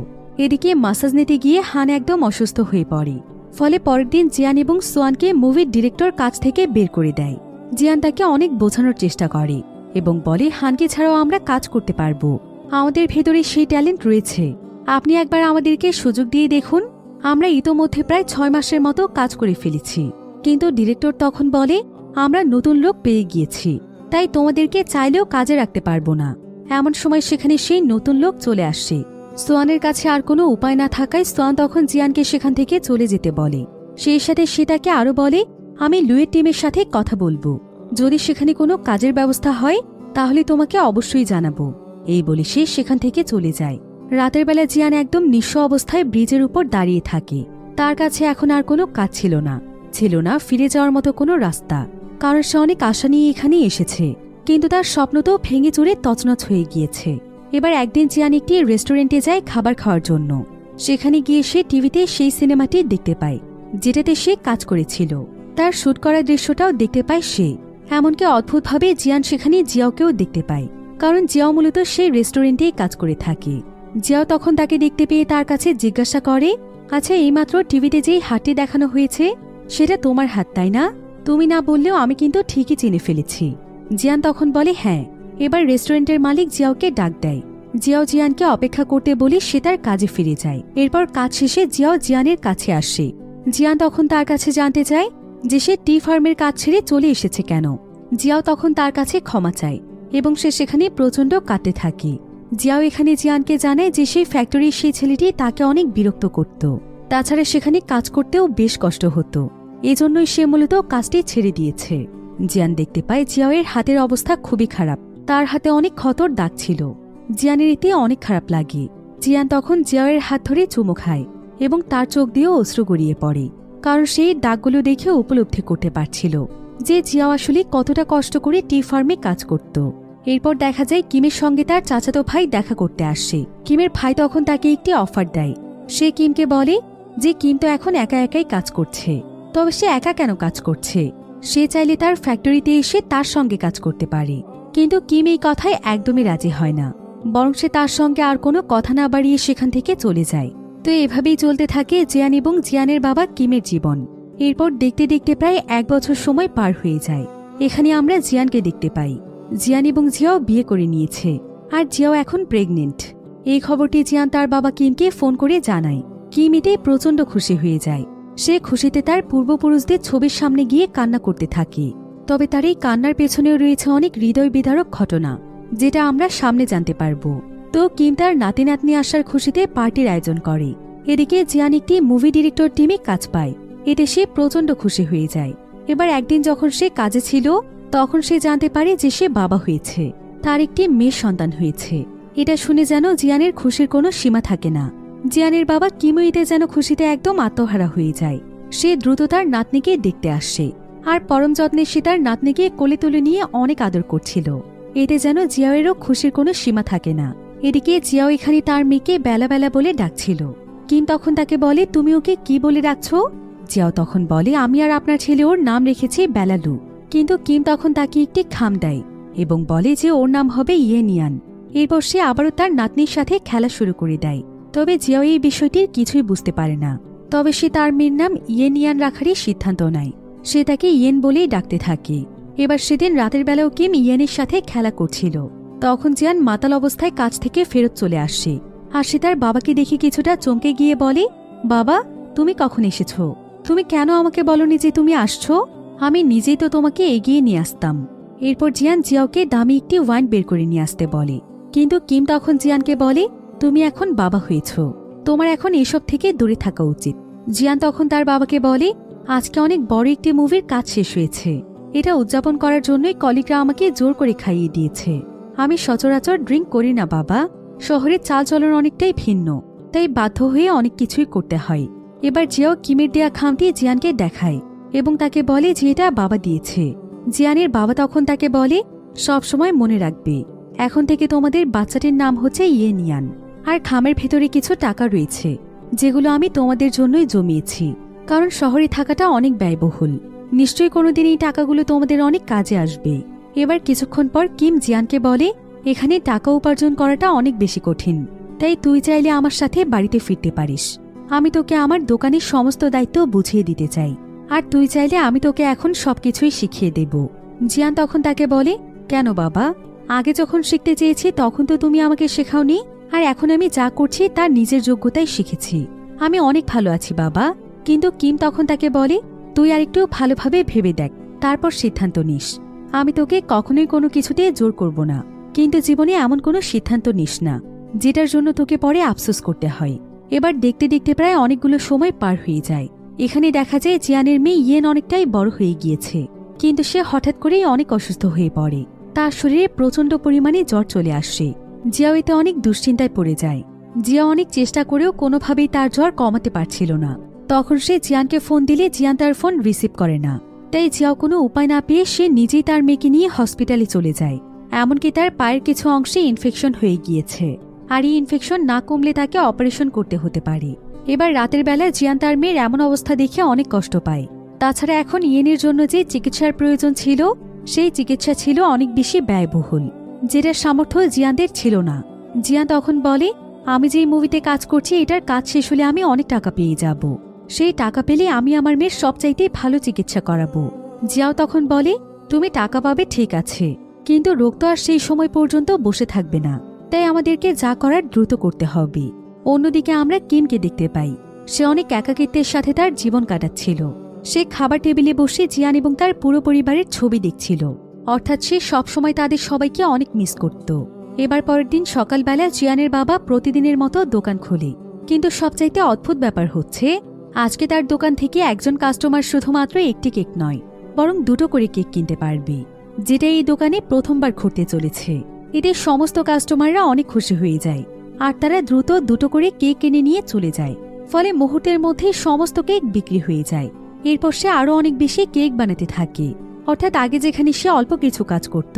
এদিকে মাসাজ নিতে গিয়ে হান একদম অসুস্থ হয়ে পড়ে, ফলে পরের দিন জিয়ান এবং সোয়ানকে মুভির ডিরেক্টর কাজ থেকে বের করে দেয়। জিয়ান তাকে অনেক বোঝানোর চেষ্টা করে এবং বলে, হানকে ছাড়াও আমরা কাজ করতে পারবো, আমাদের ভেতরে সেই ট্যালেন্ট রয়েছে, আপনি একবার আমাদেরকে সুযোগ দিয়ে দেখুন। আমরা ইতোমধ্যে প্রায় 6 মাসের মতো কাজ করে ফেলেছি, কিন্তু ডিরেক্টর তখন বলে, আমরা নতুন লোক পেয়ে গিয়েছি, তাই তোমাদেরকে চাইলেও কাজে রাখতে পারবো না। এমন সময় সেখানে সেই নতুন লোক চলে আসে। সোয়ানের কাছে আর কোনো উপায় না থাকায় সোয়ান তখন জিয়ানকে সেখান থেকে চলে যেতে বলে। সেই সাথে সে তাকে আরও বলে, আমি লুয়ের টিমের সাথে কথা বলবো, যদি সেখানে কোনো কাজের ব্যবস্থা হয় তাহলে তোমাকে অবশ্যই জানাবো। এই বলে সে সেখান থেকে চলে যায়। রাতের বেলা জিয়ান একদম নিঃস্ব অবস্থায় ব্রিজের উপর দাঁড়িয়ে থাকে। তার কাছে এখন আর কোনো কাজ ছিল না ফিরে যাওয়ার মতো কোনো রাস্তা, কারণ সে অনেক আশা নিয়ে এখানে এসেছে, কিন্তু তার স্বপ্ন তো ভেঙে চুরে তছনছ হয়ে গিয়েছে। এবার একদিন জিয়ান একটি রেস্টুরেন্টে যায় খাবার খাওয়ার জন্য। সেখানে গিয়ে সে টিভিতে সেই সিনেমাটি দেখতে পায় যেটাতে সে কাজ করেছিল। তার শুট করা দৃশ্যটাও দেখতে পায় সে। এমনকি অদ্ভুতভাবে জিয়ান সেখানে জিয়াওকেও দেখতে পায়, কারণ জিয়াও মূলত সেই রেস্টুরেন্টেই কাজ করে থাকে। জিয়াও তখন তাকে দেখতে পেয়ে তার কাছে জিজ্ঞাসা করে, আচ্ছা, এইমাত্র টিভিতে যেই হাতটি দেখানো হয়েছে সেটা তোমার হাত, তাই না? তুমি না বললেও আমি কিন্তু ঠিকই চিনে ফেলেছি। জিয়ান তখন বলে, হ্যাঁ। এবার রেস্টুরেন্টের মালিক জিয়াওকে ডাক দেয়। জিয়াও জিয়ানকে অপেক্ষা করতে বলে সে তার কাজে ফিরে যায়। এরপর কাজ শেষে জিয়াও জিয়ানের কাছে আসে। জিয়ান তখন তার কাছে জানতে চায় যে সে টি ফার্মের কাজ ছেড়ে চলে এসেছে কেন। জিয়াও তখন তার কাছে ক্ষমা চায় এবং সে সেখানে প্রচণ্ড কাঁদতে থাকে। জিয়াও এখানে জিয়ানকে জানায় যে সেই ফ্যাক্টরির সেই ছেলেটি তাকে অনেক বিরক্ত করত, তাছাড়া সেখানে কাজ করতেও বেশ কষ্ট হতো, এজন্যই সে মূলত কাজটি ছেড়ে দিয়েছে। জিয়ান দেখতে পায় জিয়াওয়ের হাতের অবস্থা খুবই খারাপ, তার হাতে অনেক ক্ষতর দাগ ছিল। জিয়ানের এতে অনেক খারাপ লাগে। জিয়ান তখন জিয়াওয়ের হাত ধরে চুমু খায় এবং তার চোখ দিয়েও অশ্রু গড়িয়ে পড়ে, কারণ সেই দাগগুলো দেখে উপলব্ধি করতে পারছিল যে জিয়াও আসলে কতটা কষ্ট করে টি ফার্মে কাজ করত। এরপর দেখা যায় কিমের সঙ্গে তার চাচাতো ভাই দেখা করতে আসে। কিমের ভাই তখন তাকে একটি অফার দেয়। সে কিমকে বলে যে কিম তো এখন একা একাই কাজ করছে, তবে সে একা কেন কাজ করছে, সে চাইলে তার ফ্যাক্টরিতে এসে তার সঙ্গে কাজ করতে পারে। কিন্তু কিম এই কথায় একদমই রাজি হয় না, বরং সে তার সঙ্গে আর কোনো কথা না বাড়িয়ে সেখান থেকে চলে যায়। তো এভাবেই চলতে থাকে জিয়ান এবং জিয়ানের বাবা কিমের জীবন। এরপর দেখতে দেখতে প্রায় 1 বছর সময় পার হয়ে যায়। এখানে আমরা জিয়ানকে দেখতে পাই। জিয়ান এবং জিয়াও বিয়ে করে নিয়েছে, আর জিয়াও এখন প্রেগনেন্ট। এই খবরটি জিয়ান তার বাবা কিমকে ফোন করে জানায়। কিম এতেই প্রচণ্ড খুশি হয়ে যায়। সে খুশিতে তার পূর্বপুরুষদের ছবির সামনে গিয়ে কান্না করতে থাকে। তবে তার এই কান্নার পেছনেও রয়েছে অনেক হৃদয় বিদারক ঘটনা, যেটা আমরা সামনে জানতে পারব। তো কিম তার নাতি নাতনি আসার খুশিতে পার্টির আয়োজন করে। এদিকে জিয়ান একটি মুভি ডিরেক্টর টিমে কাজ পায়। এতে সে প্রচণ্ড খুশি হয়ে যায়। এবার একদিন যখন সে কাজে ছিল তখন সে জানতে পারে যে সে বাবা হয়েছে, তার একটি মেয়ে সন্তান হয়েছে। এটা শুনে যেন জিয়ানের খুশির কোনো সীমা থাকে না। জিয়ানের বাবা কিমুইতে যেন খুশিতে একদম আত্মহারা হয়ে যায়। সে দ্রুত তার নাতনিকে দেখতে আসে, আর পরম যত্নে সে তার নাতনিকে কোলে তুলে নিয়ে অনেক আদর করছিল। এতে যেন জিয়াওয়েরও খুশির কোনো সীমা থাকে না। এদিকে জিয়াও এখানে তার মেয়েকে বেলা বেলা বলে ডাকছিল। কিম তখন তাকে বলে, তুমি ওকে কি বলে ডাকছ? জিয়াও তখন বলে, আমি আর আপনার ছেলে ওর নাম রেখেছি বেলালু। কিন্তু কিম তখন তাকে একটি খাম দেয় এবং বলে যে ওর নাম হবে ইয়েনিয়ান। এরপর সে আবারও তার নাতনির সাথে খেলা শুরু করে দেয়। তবে জিয়াও এই বিষয়টির কিছুই বুঝতে পারে না। তবে সে তার মেয়ের নাম ইয়েনিয়ান রাখারই সিদ্ধান্ত নেয়। সে তাকে ইয়েন বলেই ডাকতে থাকে। এবার সেদিন রাতের বেলাও কিম ইয়েনের সাথে খেলা করছিল। তখন জিয়ান মাতাল অবস্থায় কাজ থেকে ফেরত চলে আসে। আর সে তার বাবাকে দেখে কিছুটা চমকে গিয়ে বলে, বাবা, তুমি কখন এসেছ? তুমি কেন আমাকে বলনি যে তুমি আসছো? আমি নিজেই তো তোমাকে এগিয়ে নিয়ে আসতাম। এরপর জিয়ান জিয়াওকে দামি একটি ওয়াইন বের করে নিয়ে আসতে বলে। কিন্তু কিম তখন জিয়ানকে বলে, তুমি এখন বাবা হয়েছ, তোমার এখন এসব থেকে দূরে থাকা উচিত। জিয়ান তখন তার বাবাকে বলে, আজকে অনেক বড় একটি মুভির কাজ শেষ হয়েছে, এটা উদযাপন করার জন্যই কলিগরা আমাকে জোর করে খাইয়ে দিয়েছে। আমি সচরাচর ড্রিঙ্ক করি না বাবা, শহরের চালচলন অনেকটাই ভিন্ন, তাই বাধ্য হয়ে অনেক কিছুই করতে হয়। এবার জিয়াও কিমের দেয়া খামটি জিয়ানকে দেখায় এবং তাকে বলে যে এটা বাবা দিয়েছে। জিয়ানের বাবা তখন তাকে বলে, সব সময় মনে রাখবে, এখন থেকে তোমাদের বাচ্চাটির নাম হচ্ছে ইয়েনিয়ান। আর খামের ভেতরে কিছু টাকা রয়েছে যেগুলো আমি তোমাদের জন্যই জমিয়েছি, কারণ শহরে থাকাটা অনেক ব্যয়বহুল। নিশ্চয়ই কোনোদিন এই টাকাগুলো তোমাদের অনেক কাজে আসবে। এবার কিছুক্ষণ পর কিম জিয়ানকে বলে, এখানে টাকা উপার্জন করাটা অনেক বেশি কঠিন, তাই তুই চাইলে আমার সাথে বাড়িতে ফিরতে পারিস। আমি তোকে আমার দোকানের সমস্ত দায়িত্ব বুঝিয়ে দিতে চাই, আর তুই চাইলে আমি তোকে এখন সবকিছুই শিখিয়ে দেব। জিয়ান তখন তাকে বলে, কেন বাবা, আগে যখন শিখতে চেয়েছি তখন তো তুমি আমাকে শেখাওনি, আর এখন আমি যা করছি তার নিজের যোগ্যতাই শিখেছি। আমি অনেক ভালো আছি বাবা। কিন্তু কিম তখন তাকে বলে, তুই আরেকটু ভালোভাবে ভেবে দেখ, তারপর সিদ্ধান্ত নিস। আমি তোকে কখনোই কোনো কিছুতে জোর করব না, কিন্তু জীবনে এমন কোনো সিদ্ধান্ত নিস না যেটার জন্য তোকে পরে আফসোস করতে হয়। এবার দেখতে দেখতে প্রায় অনেকগুলো সময় পার হয়ে যায়। এখানে দেখা যায় জিয়ানের মেয়ে ইয়েন অনেকটাই বড় হয়ে গিয়েছে, কিন্তু সে হঠাৎ করেই অনেক অসুস্থ হয়ে পড়ে। তার শরীরে প্রচণ্ড পরিমাণে জ্বর চলে আসে। জিয়াও এতে অনেক দুশ্চিন্তায় পড়ে যায়। জিয়া অনেক চেষ্টা করেও কোনোভাবেই তার জ্বর কমাতে পারছিল না। তখন সে জিয়ানকে ফোন দিলে জিয়ান তার ফোন রিসিভ করে না। তাই জিয়াও কোনো উপায় না পেয়ে সে নিজেই তার মেয়েকে নিয়ে হসপিটালে চলে যায়। এমনকি তার পায়ের কিছু অংশে ইনফেকশন হয়ে গিয়েছে, আর এই ইনফেকশন না কমলে তাকে অপারেশন করতে হতে পারে। এবার রাতের বেলায় জিয়ান তার মেয়ের এমন অবস্থা দেখে অনেক কষ্ট পায়। তাছাড়া এখন ইয়েনের জন্য যে চিকিৎসার প্রয়োজন ছিল, সেই চিকিৎসা ছিল অনেক বেশি ব্যয়বহুল, যেটার সামর্থ্য জিয়ানদের ছিল না। জিয়ান তখন বলে, আমি যেই মুভিতে কাজ করছি এটার কাজ শেষ হলে আমি অনেক টাকা পেয়ে যাব, সেই টাকা পেলে আমি আমার মেয়ের সবচাইতে ভালো চিকিৎসা করাবো। জিয়াও তখন বলে, তুমি টাকা পাবে ঠিক আছে, কিন্তু রোগ তো আর সেই সময় পর্যন্ত বসে থাকবে না, তাই আমাদেরকে যা করার দ্রুত করতে হবে। অন্যদিকে আমরা কিমকে দেখতে পাই। সে অনেক একাকিত্বের সাথে তার জীবন কাটাচ্ছিল। সে খাবার টেবিলে বসে জিয়ান এবং তার পুরো পরিবারের ছবি দেখছিল, অর্থাৎ সে সবসময় তাদের সবাইকে অনেক মিস করত। এবার পরের দিন সকালবেলা জিয়ানের বাবা প্রতিদিনের মতো দোকান খোলে, কিন্তু সবচাইতে অদ্ভুত ব্যাপার হচ্ছে আজকে তার দোকান থেকে একজন কাস্টমার শুধুমাত্র একটি কেক নয়, বরং দুটো করে কেক কিনতে পারবে, যেটা এই দোকানে প্রথমবার ঘটতে চলেছে। এতে সমস্ত কাস্টমাররা অনেক খুশি হয়ে যায়, আর তারা দ্রুত দুটো করে কেক কিনে নিয়ে চলে যায়। ফলে মুহূর্তের মধ্যেই সমস্ত কেক বিক্রি হয়ে যায়। এরপর সে আরও অনেক বেশি কেক বানাতে থাকে। অর্থাৎ আগে যেখানে সে অল্প কিছু কাজ করত,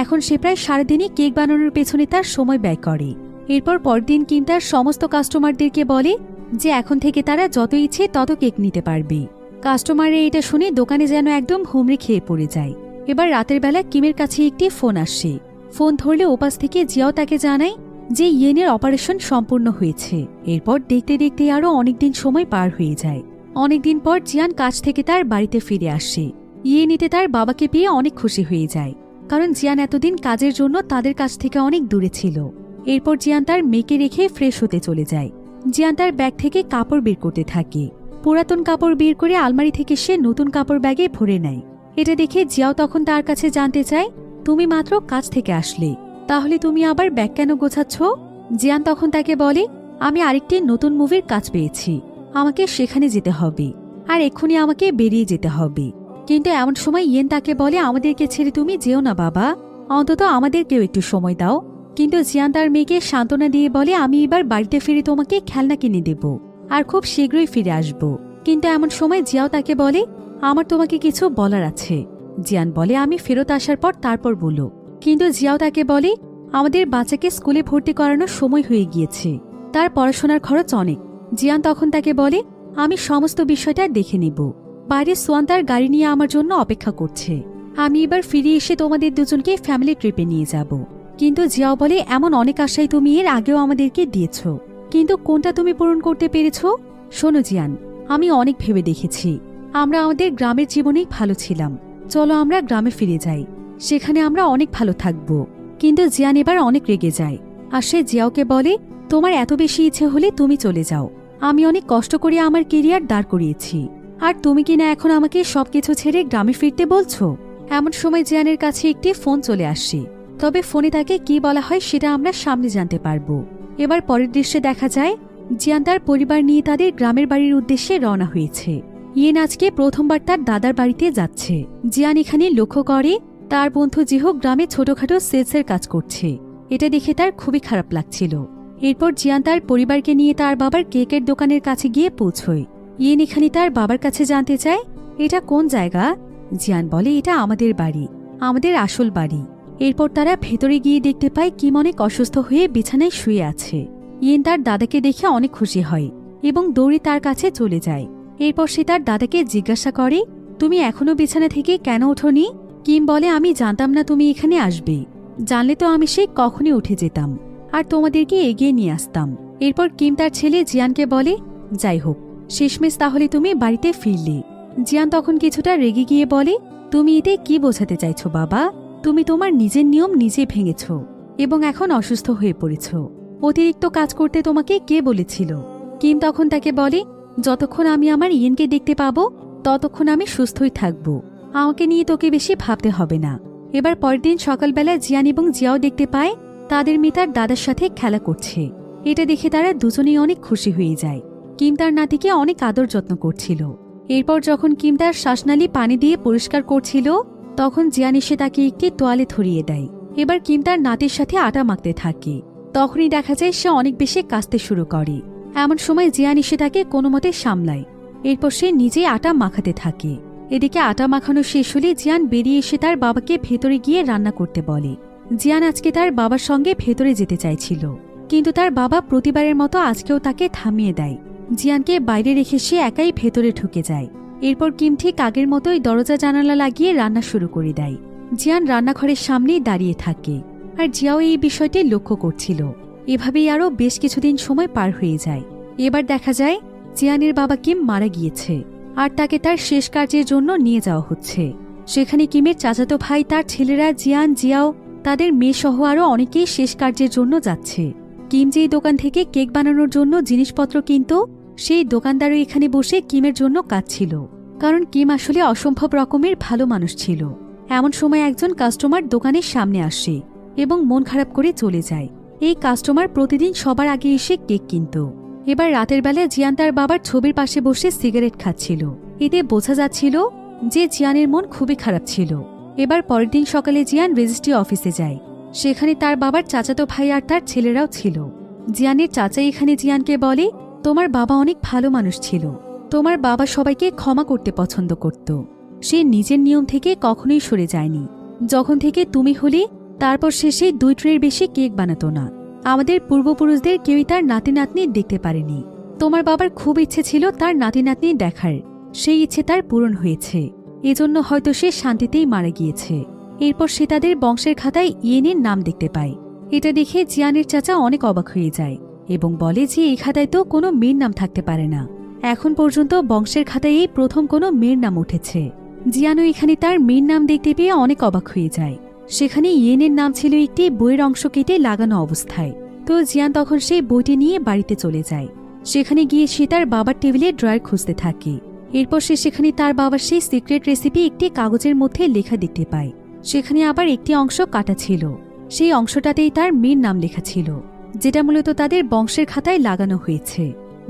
এখন সে প্রায় সারাদিনই কেক বানানোর পেছনে তার সময় ব্যয় করে। এরপর পরদিন কিম তার সমস্ত কাস্টমারদেরকে বলে যে এখন থেকে তারা যত ইচ্ছে তত কেক নিতে পারবে। কাস্টমাররা এটা শুনে দোকানে যেন একদম হুমড়ি খেয়ে পড়ে যায়। এবার রাতের বেলা কিমের কাছে একটি ফোন আসে। ফোন ধরলে ওপাশ থেকে জিয়াও তাকে জানায় যে ইয়েনের অপারেশন সম্পূর্ণ হয়েছে। এরপর দেখতে দেখতে আরও অনেকদিন সময় পার হয়ে যায়। অনেকদিন পর জিয়ান কাজ থেকে তার বাড়িতে ফিরে আসে। ইয়েনিতে তার বাবাকে পেয়ে অনেক খুশি হয়ে যায়, কারণ জিয়ান এতদিন কাজের জন্য তাদের কাছ থেকে অনেক দূরে ছিল। এরপর জিয়ান তার মেয়েকে রেখে ফ্রেশ হতে চলে যায়। জিয়ান তার ব্যাগ থেকে কাপড় বের করতে থাকে। পুরাতন কাপড় বের করে আলমারি থেকে সে নতুন কাপড় ব্যাগে ভরে নেয়। এটা দেখে জিয়াও তখন তার কাছে জানতে চায়, তুমি মাত্র কাজ থেকে আসলে, তাহলে তুমি আবার ব্যাগ কেন গোছাচ্ছ? জিয়ান তখন তাকে বলে, আমি আরেকটি নতুন মুভির কাজ পেয়েছি, আমাকে সেখানে যেতে হবে, আর এক্ষুনি আমাকে বেরিয়ে যেতে হবে। কিন্তু এমন সময় ইয়েন তাকে বলে, আমাদেরকে ছেড়ে তুমি যেও না বাবা, অন্তত আমাদেরকেও একটু সময় দাও। কিন্তু জিয়ান তার মেয়েকে সান্ত্বনা দিয়ে বলে, আমি এবার বাড়িতে ফিরে তোমাকে খেলনা কিনে দেব, আর খুব শীঘ্রই ফিরে আসব। কিন্তু এমন সময় জিয়াও তাকে বলে, আমার তোমাকে কিছু বলার আছে। জিয়ান বলে, আমি ফেরত আসার পর তারপর বলো। কিন্তু জিয়াও তাকে বলে, আমাদের বাচ্চাকে স্কুলে ভর্তি করানোর সময় হয়ে গিয়েছে, তার পড়াশোনার খরচ অনেক। জিয়ান তখন তাকে বলে, আমি সমস্ত বিষয়টা দেখে নেব। বাইরে সোয়ান তার গাড়ি নিয়ে আমার জন্য অপেক্ষা করছে। আমি এবার ফিরে এসে তোমাদের দুজনকে ফ্যামিলি ট্রিপে নিয়ে যাব। কিন্তু জিয়াও বলে, এমন অনেক আশাই তুমি এর আগেও আমাদেরকে দিয়েছ, কিন্তু কোনটা তুমি পূরণ করতে পেরেছ? শোনো জিয়ান, আমি অনেক ভেবে দেখেছি, আমরা আমাদের গ্রামের জীবনেই ভালো ছিলাম। চলো আমরা গ্রামে ফিরে যাই, সেখানে আমরা অনেক ভালো থাকব। কিন্তু জিয়ান এবার অনেক রেগে যায় আর সে জিয়াওকে বলে, তোমার এত বেশি ইচ্ছে হলে তুমি চলে যাও। আমি অনেক কষ্ট করে আমার কেরিয়ার দাঁড় করিয়েছি, আর তুমি কিনা এখন আমাকে সবকিছু ছেড়ে গ্রামে ফিরতে বলছো। এমন সময় জিয়ানের কাছে একটি ফোন চলে আসে, তবে ফোনে তাকে কি বলা হয় সেটা আমরা সামনে জানতে পারবো। এবার পরের দৃশ্যে দেখা যায় জিয়ান তার পরিবার নিয়ে তাদের গ্রামের বাড়ির উদ্দেশ্যে রওনা হয়েছে। ইয়েন আজকে প্রথমবার তার দাদার বাড়িতে যাচ্ছে। জিয়ান এখানে লক্ষ্য করে তার বন্ধু জিহো গ্রামে ছোটখাটো সেলসের কাজ করছে। এটা দেখে তার খুবই খারাপ লাগছিল। এরপর জিয়ান তার পরিবারকে নিয়ে তার বাবার কেকের দোকানের কাছে গিয়ে পৌঁছয়। ইয়েন এখানে তার বাবার কাছে জানতে চায়, এটা কোন জায়গা? জিয়ান বলে, এটা আমাদের বাড়ি, আমাদের আসল বাড়ি। এরপর তারা ভেতরে গিয়ে দেখতে পায় কিম অনেক অসুস্থ হয়ে বিছানায় শুয়ে আছে। ইয়েন তার দাদাকে দেখে অনেক খুশি হয় এবং দৌড়ে তার কাছে চলে যায়। এরপর সে তার দাদাকে জিজ্ঞাসা করে, তুমি এখনো বিছানা থেকে কেন ওঠোনি? কিম বলে, আমি জানতাম না তুমি এখানে আসবে, জানলে তো আমি সেই কখনই উঠে যেতাম আর তোমাদেরকে এগিয়ে নিয়ে আসতাম। এরপর কিম তার ছেলে জিয়ানকে বলে, যাই হোক, শেষমেশ তাহলে তুমি বাড়িতে ফিরলে। জিয়ান তখন কিছুটা রেগে গিয়ে বলে, তুমি এতে কি বোঝাতে চাইছো বাবা? তুমি তোমার নিজের নিয়ম নিজে ভেঙেছ এবং এখন অসুস্থ হয়ে পড়েছ। অতিরিক্ত কাজ করতে তোমাকে কে বলেছিল? কিম তখন তাকে বলে, যতক্ষণ আমি আমার ইয়েনকে দেখতে পাবো ততক্ষণ আমি সুস্থই থাকব, আমাকে নিয়ে তোকে বেশি ভাবতে হবে না। এবার পরের দিন সকালবেলা জিয়ান এবং জিয়াও দেখতে পায় তাদের মেয়ে তার দাদার সাথে খেলা করছে। এটা দেখে তারা দুজনেই অনেক খুশি হয়ে যায়। কিম তার নাতিকে অনেক আদর যত্ন করছিল। এরপর যখন কিম তার শ্বাসনালী পানি দিয়ে পরিষ্কার করছিল তখন জিয়ান এসে তাকে একটি তোয়ালে ধরিয়ে দেয়। এবার কিম তার নাতির সাথে আটা মাখতে থাকে। তখনই দেখা যায় সে অনেক বেশি কাশতে শুরু করে। এমন সময় জিয়ান এসে তাকে কোনো মতে সামলায়। এরপর সে নিজেই আটা মাখাতে থাকে। এদিকে আটা মাখানো শেষ হলে জিয়ান বেরিয়ে এসে তার বাবাকে ভেতরে গিয়ে রান্না করতে বলে। জিয়ান আজকে তার বাবার সঙ্গে ভেতরে যেতে চাইছিল, কিন্তু তার বাবা প্রতিবারের মতো আজকেও তাকে থামিয়ে দেয়। জিয়ানকে বাইরে রেখে সে একাই ভেতরে ঢুকে যায়। এরপর কিম ঠিক আগের মতোই দরজা জানালা লাগিয়ে রান্না শুরু করে দেয়। জিয়ান রান্নাঘরের সামনেই দাঁড়িয়ে থাকে আর জিয়াও এই বিষয়টি লক্ষ্য করছিল। এভাবেই আরও বেশ কিছুদিন সময় পার হয়ে যায়। এবার দেখা যায় জিয়ানের বাবা কিম মারা গিয়েছে আর তাকে তার শেষ কার্যের জন্য নিয়ে যাওয়া হচ্ছে। সেখানে কিমের চাচাতো ভাই, তার ছেলেরা জিয়ান, জিয়াও, তাদের মেয়েসহ আরও অনেকেই শেষ কার্যের জন্য যাচ্ছে। কিম যেই দোকান থেকে কেক বানানোর জন্য জিনিসপত্র কিনত সেই দোকানদারও এখানে বসে কিমের জন্য কাঁদছিল, কারণ কিম আসলে অসম্ভব রকমের ভালো মানুষ ছিল। এমন সময় একজন কাস্টমার দোকানের সামনে আসে এবং মন খারাপ করে চলে যায়। এই কাস্টমার প্রতিদিন সবার আগে এসে কেক কিনত। এবার রাতের বেলায় জিয়ান তার বাবার ছবির পাশে বসে সিগারেট খাচ্ছিল। এতে বোঝা যাচ্ছিল যে জিয়ানের মন খুবই খারাপ ছিল। এবার পরের দিন সকালে জিয়ান রেজিস্ট্রি অফিসে যায়। সেখানে তার বাবার চাচাতো ভাই আর তার ছেলেরাও ছিল। জিয়ানের চাচা এখানে জিয়ানকে বলে, তোমার বাবা অনেক ভালো মানুষ ছিল, তোমার বাবা সবাইকে ক্ষমা করতে পছন্দ করত, সে নিজের নিয়ম থেকে কখনোই সরে যায়নি। যখন থেকে তুমি হলে তারপর সে সেই 2 ট্রের বেশি কেক বানাতো না। আমাদের পূর্বপুরুষদের কেউই তার নাতি নাতনি দেখতে পারেনি। তোমার বাবার খুব ইচ্ছে ছিল তার নাতি নাতনি দেখার, সেই ইচ্ছে তার পূরণ হয়েছে। এজন্য হয়তো সে শান্তিতেই মারা গিয়েছে। এরপর সে তাদের বংশের খাতায় ইয়েনের নাম দেখতে পায়। এটা দেখে জিয়ানের চাচা অনেক অবাক হয়ে যায় এবং বলে যে এই খাতায় তো কোনো মেয়ের নাম থাকতে পারে না। এখন পর্যন্ত বংশের খাতায় এই প্রথম কোনো মেয়ের নাম উঠেছে। জিয়ানও এখানে তার মেয়ের নাম দেখতে পেয়ে অনেক অবাক হয়ে যায়। সেখানে ইয়েনের নাম ছিল একটি বইয়ের অংশ কেটে লাগানো অবস্থায়। তো জিয়ান তখন সেই বইটি নিয়ে বাড়িতে চলে যায়। সেখানে গিয়ে সে তার বাবার টেবিলে ড্রয়ার খুঁজতে থাকে। এরপর সে সেখানে তার বাবার সেই সিক্রেট রেসিপি একটি কাগজের মধ্যে লেখা দেখতে পায়। সেখানে আবার একটি অংশ কাটা ছিল, সেই অংশটাতেই তার মেয়ের নাম লেখা ছিল, যেটা মূলত তাদের বংশের খাতায় লাগানো হয়েছে।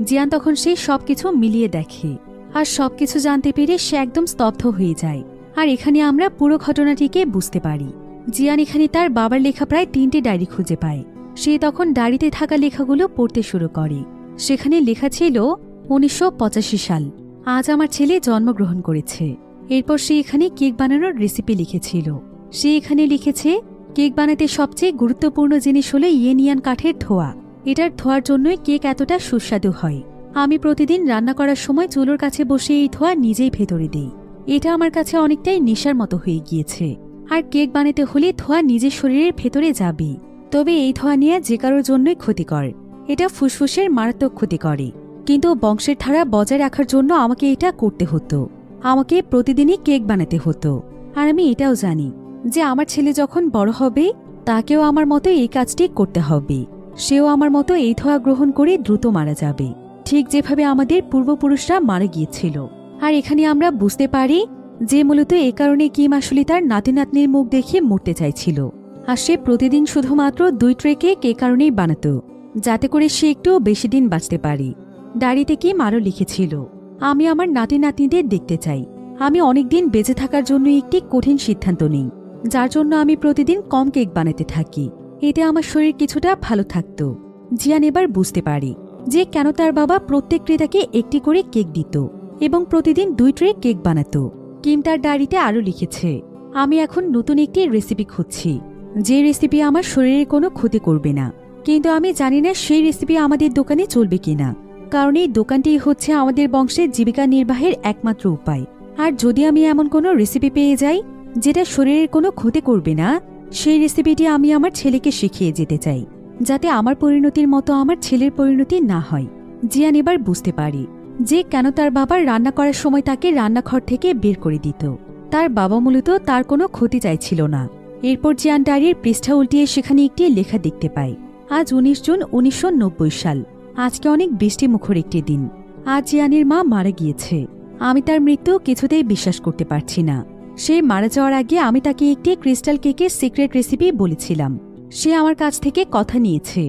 জিয়ান তখন সেই সবকিছু মিলিয়ে দেখে আর সবকিছু জানতে পেরে সে একদম স্তব্ধ হয়ে যায়। আর এখানে আমরা পুরো ঘটনাটিকে বুঝতে পারি। জিয়ান এখানে তার বাবার লেখা প্রায় 3টি ডায়েরি খুঁজে পায়। সে তখন ডায়েরিতে থাকা লেখাগুলো পড়তে শুরু করে। সেখানে লেখা ছিল 1985 সাল, আজ আমার ছেলে জন্মগ্রহণ করেছে। এরপর সে এখানে কেক বানানোর রেসিপি লিখেছিল। সে এখানে লিখেছে, কেক বানাতে সবচেয়ে গুরুত্বপূর্ণ জিনিস হলো ইয়েনিয়ান কাঠের ধোঁয়া। এটার ধোঁয়ার জন্যই কেক এতটা সুস্বাদু হয়। আমি প্রতিদিন রান্না করার সময় চুলোর কাছে বসে এই ধোঁয়া নিজেই ভেতরে দিই। এটা আমার কাছে অনেকটাই নেশার মতো হয়ে গিয়েছে। আর কেক বানাতে হলে ধোঁয়া নিজের শরীরের ভেতরে যাবে। তবে এই ধোঁয়া নেওয়া যে কারোর জন্যই ক্ষতিকর। এটা ফুসফুসের মারাত্মক ক্ষতি করে। কিন্তু বংশের ধারা বজায় রাখার জন্য আমাকে এটা করতে হতো। আমাকে প্রতিদিনই কেক বানাতে হতো। আর আমি এটাও জানি যে আমার ছেলে যখন বড় হবে তাকেও আমার মতো এই কাজটি করতে হবে। সেও আমার মতো এই ধোয়া গ্রহণ করে দ্রুত মারা যাবে, ঠিক যেভাবে আমাদের পূর্বপুরুষরা মারা গিয়েছিল। আর এখানে আমরা বুঝতে পারি যে মূলত এ কারণে কিম আসলে তার নাতি নাতনির মুখ দেখে মরতে চাইছিল। আর সে প্রতিদিন শুধুমাত্র 2 ট্রে কেক এ কারণেই বানাত, যাতে করে সে একটু বেশি দিন বাঁচতে পারে। ডায়েরিতে কিম আরও লিখেছিল, আমি আমার নাতি নাতনিদের দেখতে চাই। আমি অনেকদিন বেঁচে থাকার জন্য একটি কঠিন সিদ্ধান্ত নিই, যার জন্য আমি প্রতিদিন কম কেক বানাতে থাকি। এতে আমার শরীর কিছুটা ভালো থাকত। জিয়ান এবার বুঝতে পারে যে কেন তার বাবা প্রত্যেক ক্রেতাকে একটি করে কেক দিত এবং প্রতিদিন 2 ট্রে কেক বানাত। কিম তার ডায়েরিতে আরও লিখেছে, আমি এখন নতুন একটি রেসিপি খুঁজছি, যে রেসিপি আমার শরীরের কোনো ক্ষতি করবে না। কিন্তু আমি জানি না সেই রেসিপি আমাদের দোকানে চলবে কিনা, কারণ এই দোকানটি হচ্ছে আমাদের বংশের জীবিকা নির্বাহের একমাত্র উপায়। আর যদি আমি এমন কোনো রেসিপি পেয়ে যাই যেটা শরীরের কোনো ক্ষতি করবে না, সেই রেসিপিটি আমি আমার ছেলেকে শিখিয়ে যেতে চাই, যাতে আমার পরিণতির মতো আমার ছেলের পরিণতি না হয়। জিয়ান এবার বুঝতে পারি যে কেন তার বাবা রান্না করার সময় তাকে রান্নাঘর থেকে বের করে দিত। তার বাবা মূলত তার কোনো ক্ষতি চাইছিল না। এরপর জিয়ান ডায়েরির পৃষ্ঠা উল্টিয়ে সেখানে একটি লেখা দেখতে পায়, আজ 19 জুন 1990 সাল। আজকে অনেক বৃষ্টিমুখর একটি দিন। আজ জিয়ানের মা মারা গিয়েছে। আমি তার মৃত্যু কিছুতেই বিশ্বাস করতে পারছি না। সে মারা যাওয়ার আগে আমি তাকে একটি ক্রিস্টাল কেকের সিক্রেট রেসিপি বলেছিলাম। সে আমার কাছ থেকে কথা নিয়েছে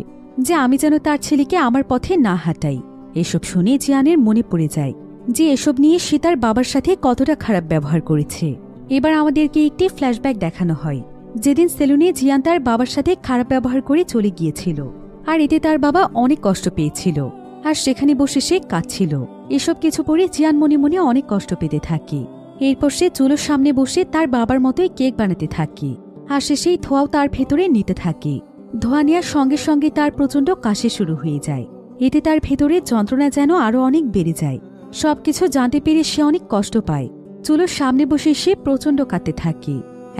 যে আমি যেন তার ছেলেকে আমার পথে না হাঁটাই। এসব শুনে জিয়ানের মনে পড়ে যায় যে এসব নিয়ে সে তার বাবার সাথে কতটা খারাপ ব্যবহার করেছে। এবার আমাদেরকে একটি ফ্ল্যাশব্যাক দেখানো হয়, যেদিন সেলুনে জিয়ান তার বাবার সাথে খারাপ ব্যবহার করে চলে গিয়েছিল। আর এতে তার বাবা অনেক কষ্ট পেয়েছিল, আর সেখানে বসে সে কাঁদছিল। এসব কিছু পরে জিয়ান মনে মনে অনেক কষ্ট পেতে থাকে। এরপর সে চুলোর সামনে বসে তার বাবার মতোই কেক বানাতে থাকে, আর সে সেই ধোঁয়াও তার ভেতরে নিতে থাকে। ধোঁয়া নেওয়ার সঙ্গে সঙ্গে তার প্রচণ্ড কাশি শুরু হয়ে যায়। এতে তার ভেতরে যন্ত্রণা যেন আরও অনেক বেড়ে যায়। সবকিছু জানতে পেরে সে অনেক কষ্ট পায়। চুলোর সামনে বসে সে প্রচণ্ড কাঁদতে থাকে।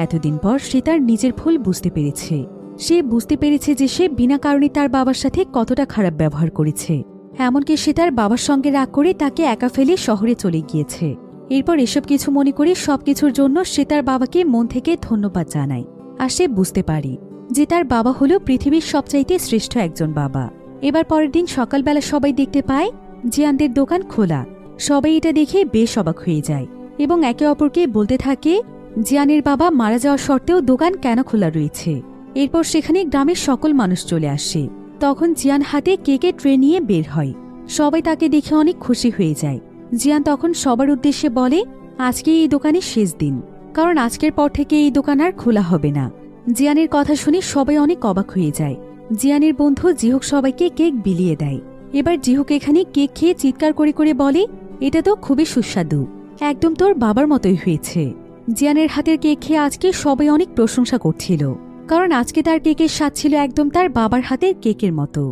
এতদিন পর সে তার নিজের ভুল বুঝতে পেরেছে। সে বুঝতে পেরেছে যে সে বিনা কারণে তার বাবার সাথে কতটা খারাপ ব্যবহার করেছে। এমনকি সে তার বাবার সঙ্গে রাগ করে তাকে একা ফেলে শহরে চলে গিয়েছে। এরপর এসব কিছু মনে করে সবকিছুর জন্য সে তার বাবাকে মন থেকে ধন্যবাদ জানায়। আর সে বুঝতে পারে যে তার বাবা হলো পৃথিবীর সবচাইতে শ্রেষ্ঠ একজন বাবা। এবার পরের দিন সকালবেলা সবাই দেখতে পায় জিয়ানদের দোকান খোলা। সবাই এটা দেখে বেশ অবাক হয়ে যায় এবং একে অপরকে বলতে থাকে জিয়ানের বাবা মারা যাওয়া সত্ত্বেও দোকান কেন খোলা রয়েছে। এরপর সেখানে গ্রামের সকল মানুষ চলে আসে। তখন জিয়ান হাতে কেকের ট্রে নিয়ে বের হয়। সবাই তাকে দেখে অনেক খুশি হয়ে যায়। জিয়ান তখন সবার উদ্দেশ্যে বলে, আজকে এই দোকানের শেষ দিন, কারণ আজকের পর থেকে এই দোকান আর খোলা হবে না। জিয়ানের কথা শুনে সবাই অনেক অবাক হয়ে যায়। জিয়ানের বন্ধু জিহুক সবাইকে কেক বিলিয়ে দেয়। এবার জিহুক এখানে কেক খেয়ে চিৎকার করে করে বলে, এটা তো খুবই সুস্বাদু, একদম তোর বাবার মতোই হয়েছে। জিয়ানের হাতের কেক খেয়ে আজকে সবাই অনেক প্রশংসা করছিল, কারণ আজকে তার কেকের স্বাদ ছিল একদম তার বাবার হাতের কেকের মতো।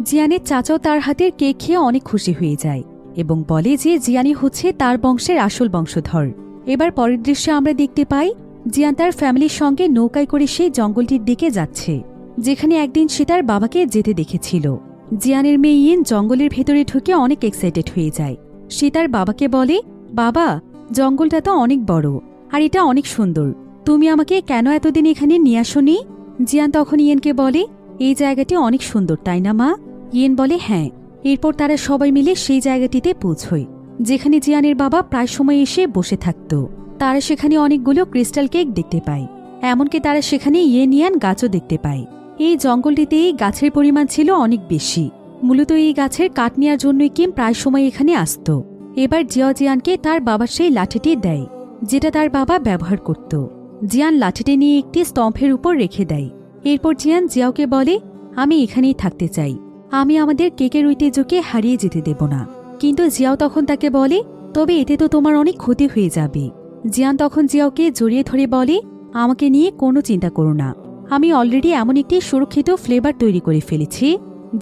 জিয়ানের চাচাও তার হাতের কেক খেয়ে অনেক খুশি হয়ে যায় এবং বলে যে জিয়ানি হচ্ছে তার বংশের আসল বংশধর। এবার পরের দৃশ্যে আমরা দেখতে পাই জিয়ান তার ফ্যামিলির সঙ্গে নৌকায় করে সেই জঙ্গলটির দিকে যাচ্ছে, যেখানে একদিন সে তার বাবাকে যেতে দেখেছিল। জিয়ানের মেয়ে ইয়েন জঙ্গলের ভেতরে ঢুকে অনেক এক্সাইটেড হয়ে যায়। সে তার বাবাকে বলে, বাবা, জঙ্গলটা তো অনেক বড় আর এটা অনেক সুন্দর, তুমি আমাকে কেন এতদিন এখানে নিয়ে আসোনি? জিয়ান তখন ইয়েনকে বলে, এই জায়গাটি অনেক সুন্দর, তাই না মা? ইয়েন বলে, হ্যাঁ। এরপর তারা সবাই মিলে সেই জায়গাটিতে পৌঁছয়, যেখানে জিয়ানের বাবা প্রায় সময় এসে বসে থাকত। তারা সেখানে অনেকগুলো ক্রিস্টাল কেক দেখতে পায়। এমনকি তারা সেখানে ইয়েনিয়ান গাছও দেখতে পায়। এই জঙ্গলটিতে এই গাছের পরিমাণ ছিল অনেক বেশি। মূলত এই গাছের কাঠ নেওয়ার জন্যই কিম প্রায় সময় এখানে আসত। এবার জিয়াও জিয়ানকে তার বাবার সেই লাঠিটি দেয়, যেটা তার বাবা ব্যবহার করত। জিয়ান লাঠিটি নিয়ে একটি স্তম্ভের উপর রেখে দেয়। এরপর জিয়ান জিয়াওকে বলে, আমি এখানেই থাকতে চাই, আমি আমাদের কেকের ঐতিহ্যকে হারিয়ে যেতে দেব না। কিন্তু জিয়াও তখন তাকে বলে, তবে এতে তো তোমার অনেক ক্ষতি হয়ে যাবে। জিয়ান তখন জিয়াওকে জড়িয়ে ধরে বলে, আমাকে নিয়ে কোনো চিন্তা করো না, আমি অলরেডি এমন একটি সুরক্ষিত ফ্লেভার তৈরি করে ফেলেছি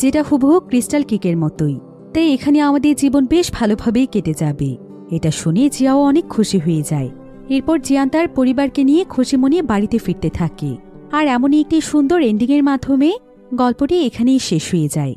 যেটা হুবহু ক্রিস্টাল কেকের মতোই, তাই এখানে আমাদের জীবন বেশ ভালোভাবেই কেটে যাবে। এটা শুনে জিয়াও অনেক খুশি হয়ে যায়। এরপর জিয়ান তার পরিবারকে নিয়ে খুশি মনে বাড়িতে ফিরতে থাকে। আর এমনই একটি সুন্দর এন্ডিংয়ের মাধ্যমে গল্পটি এখানেই শেষ হয়ে যায়।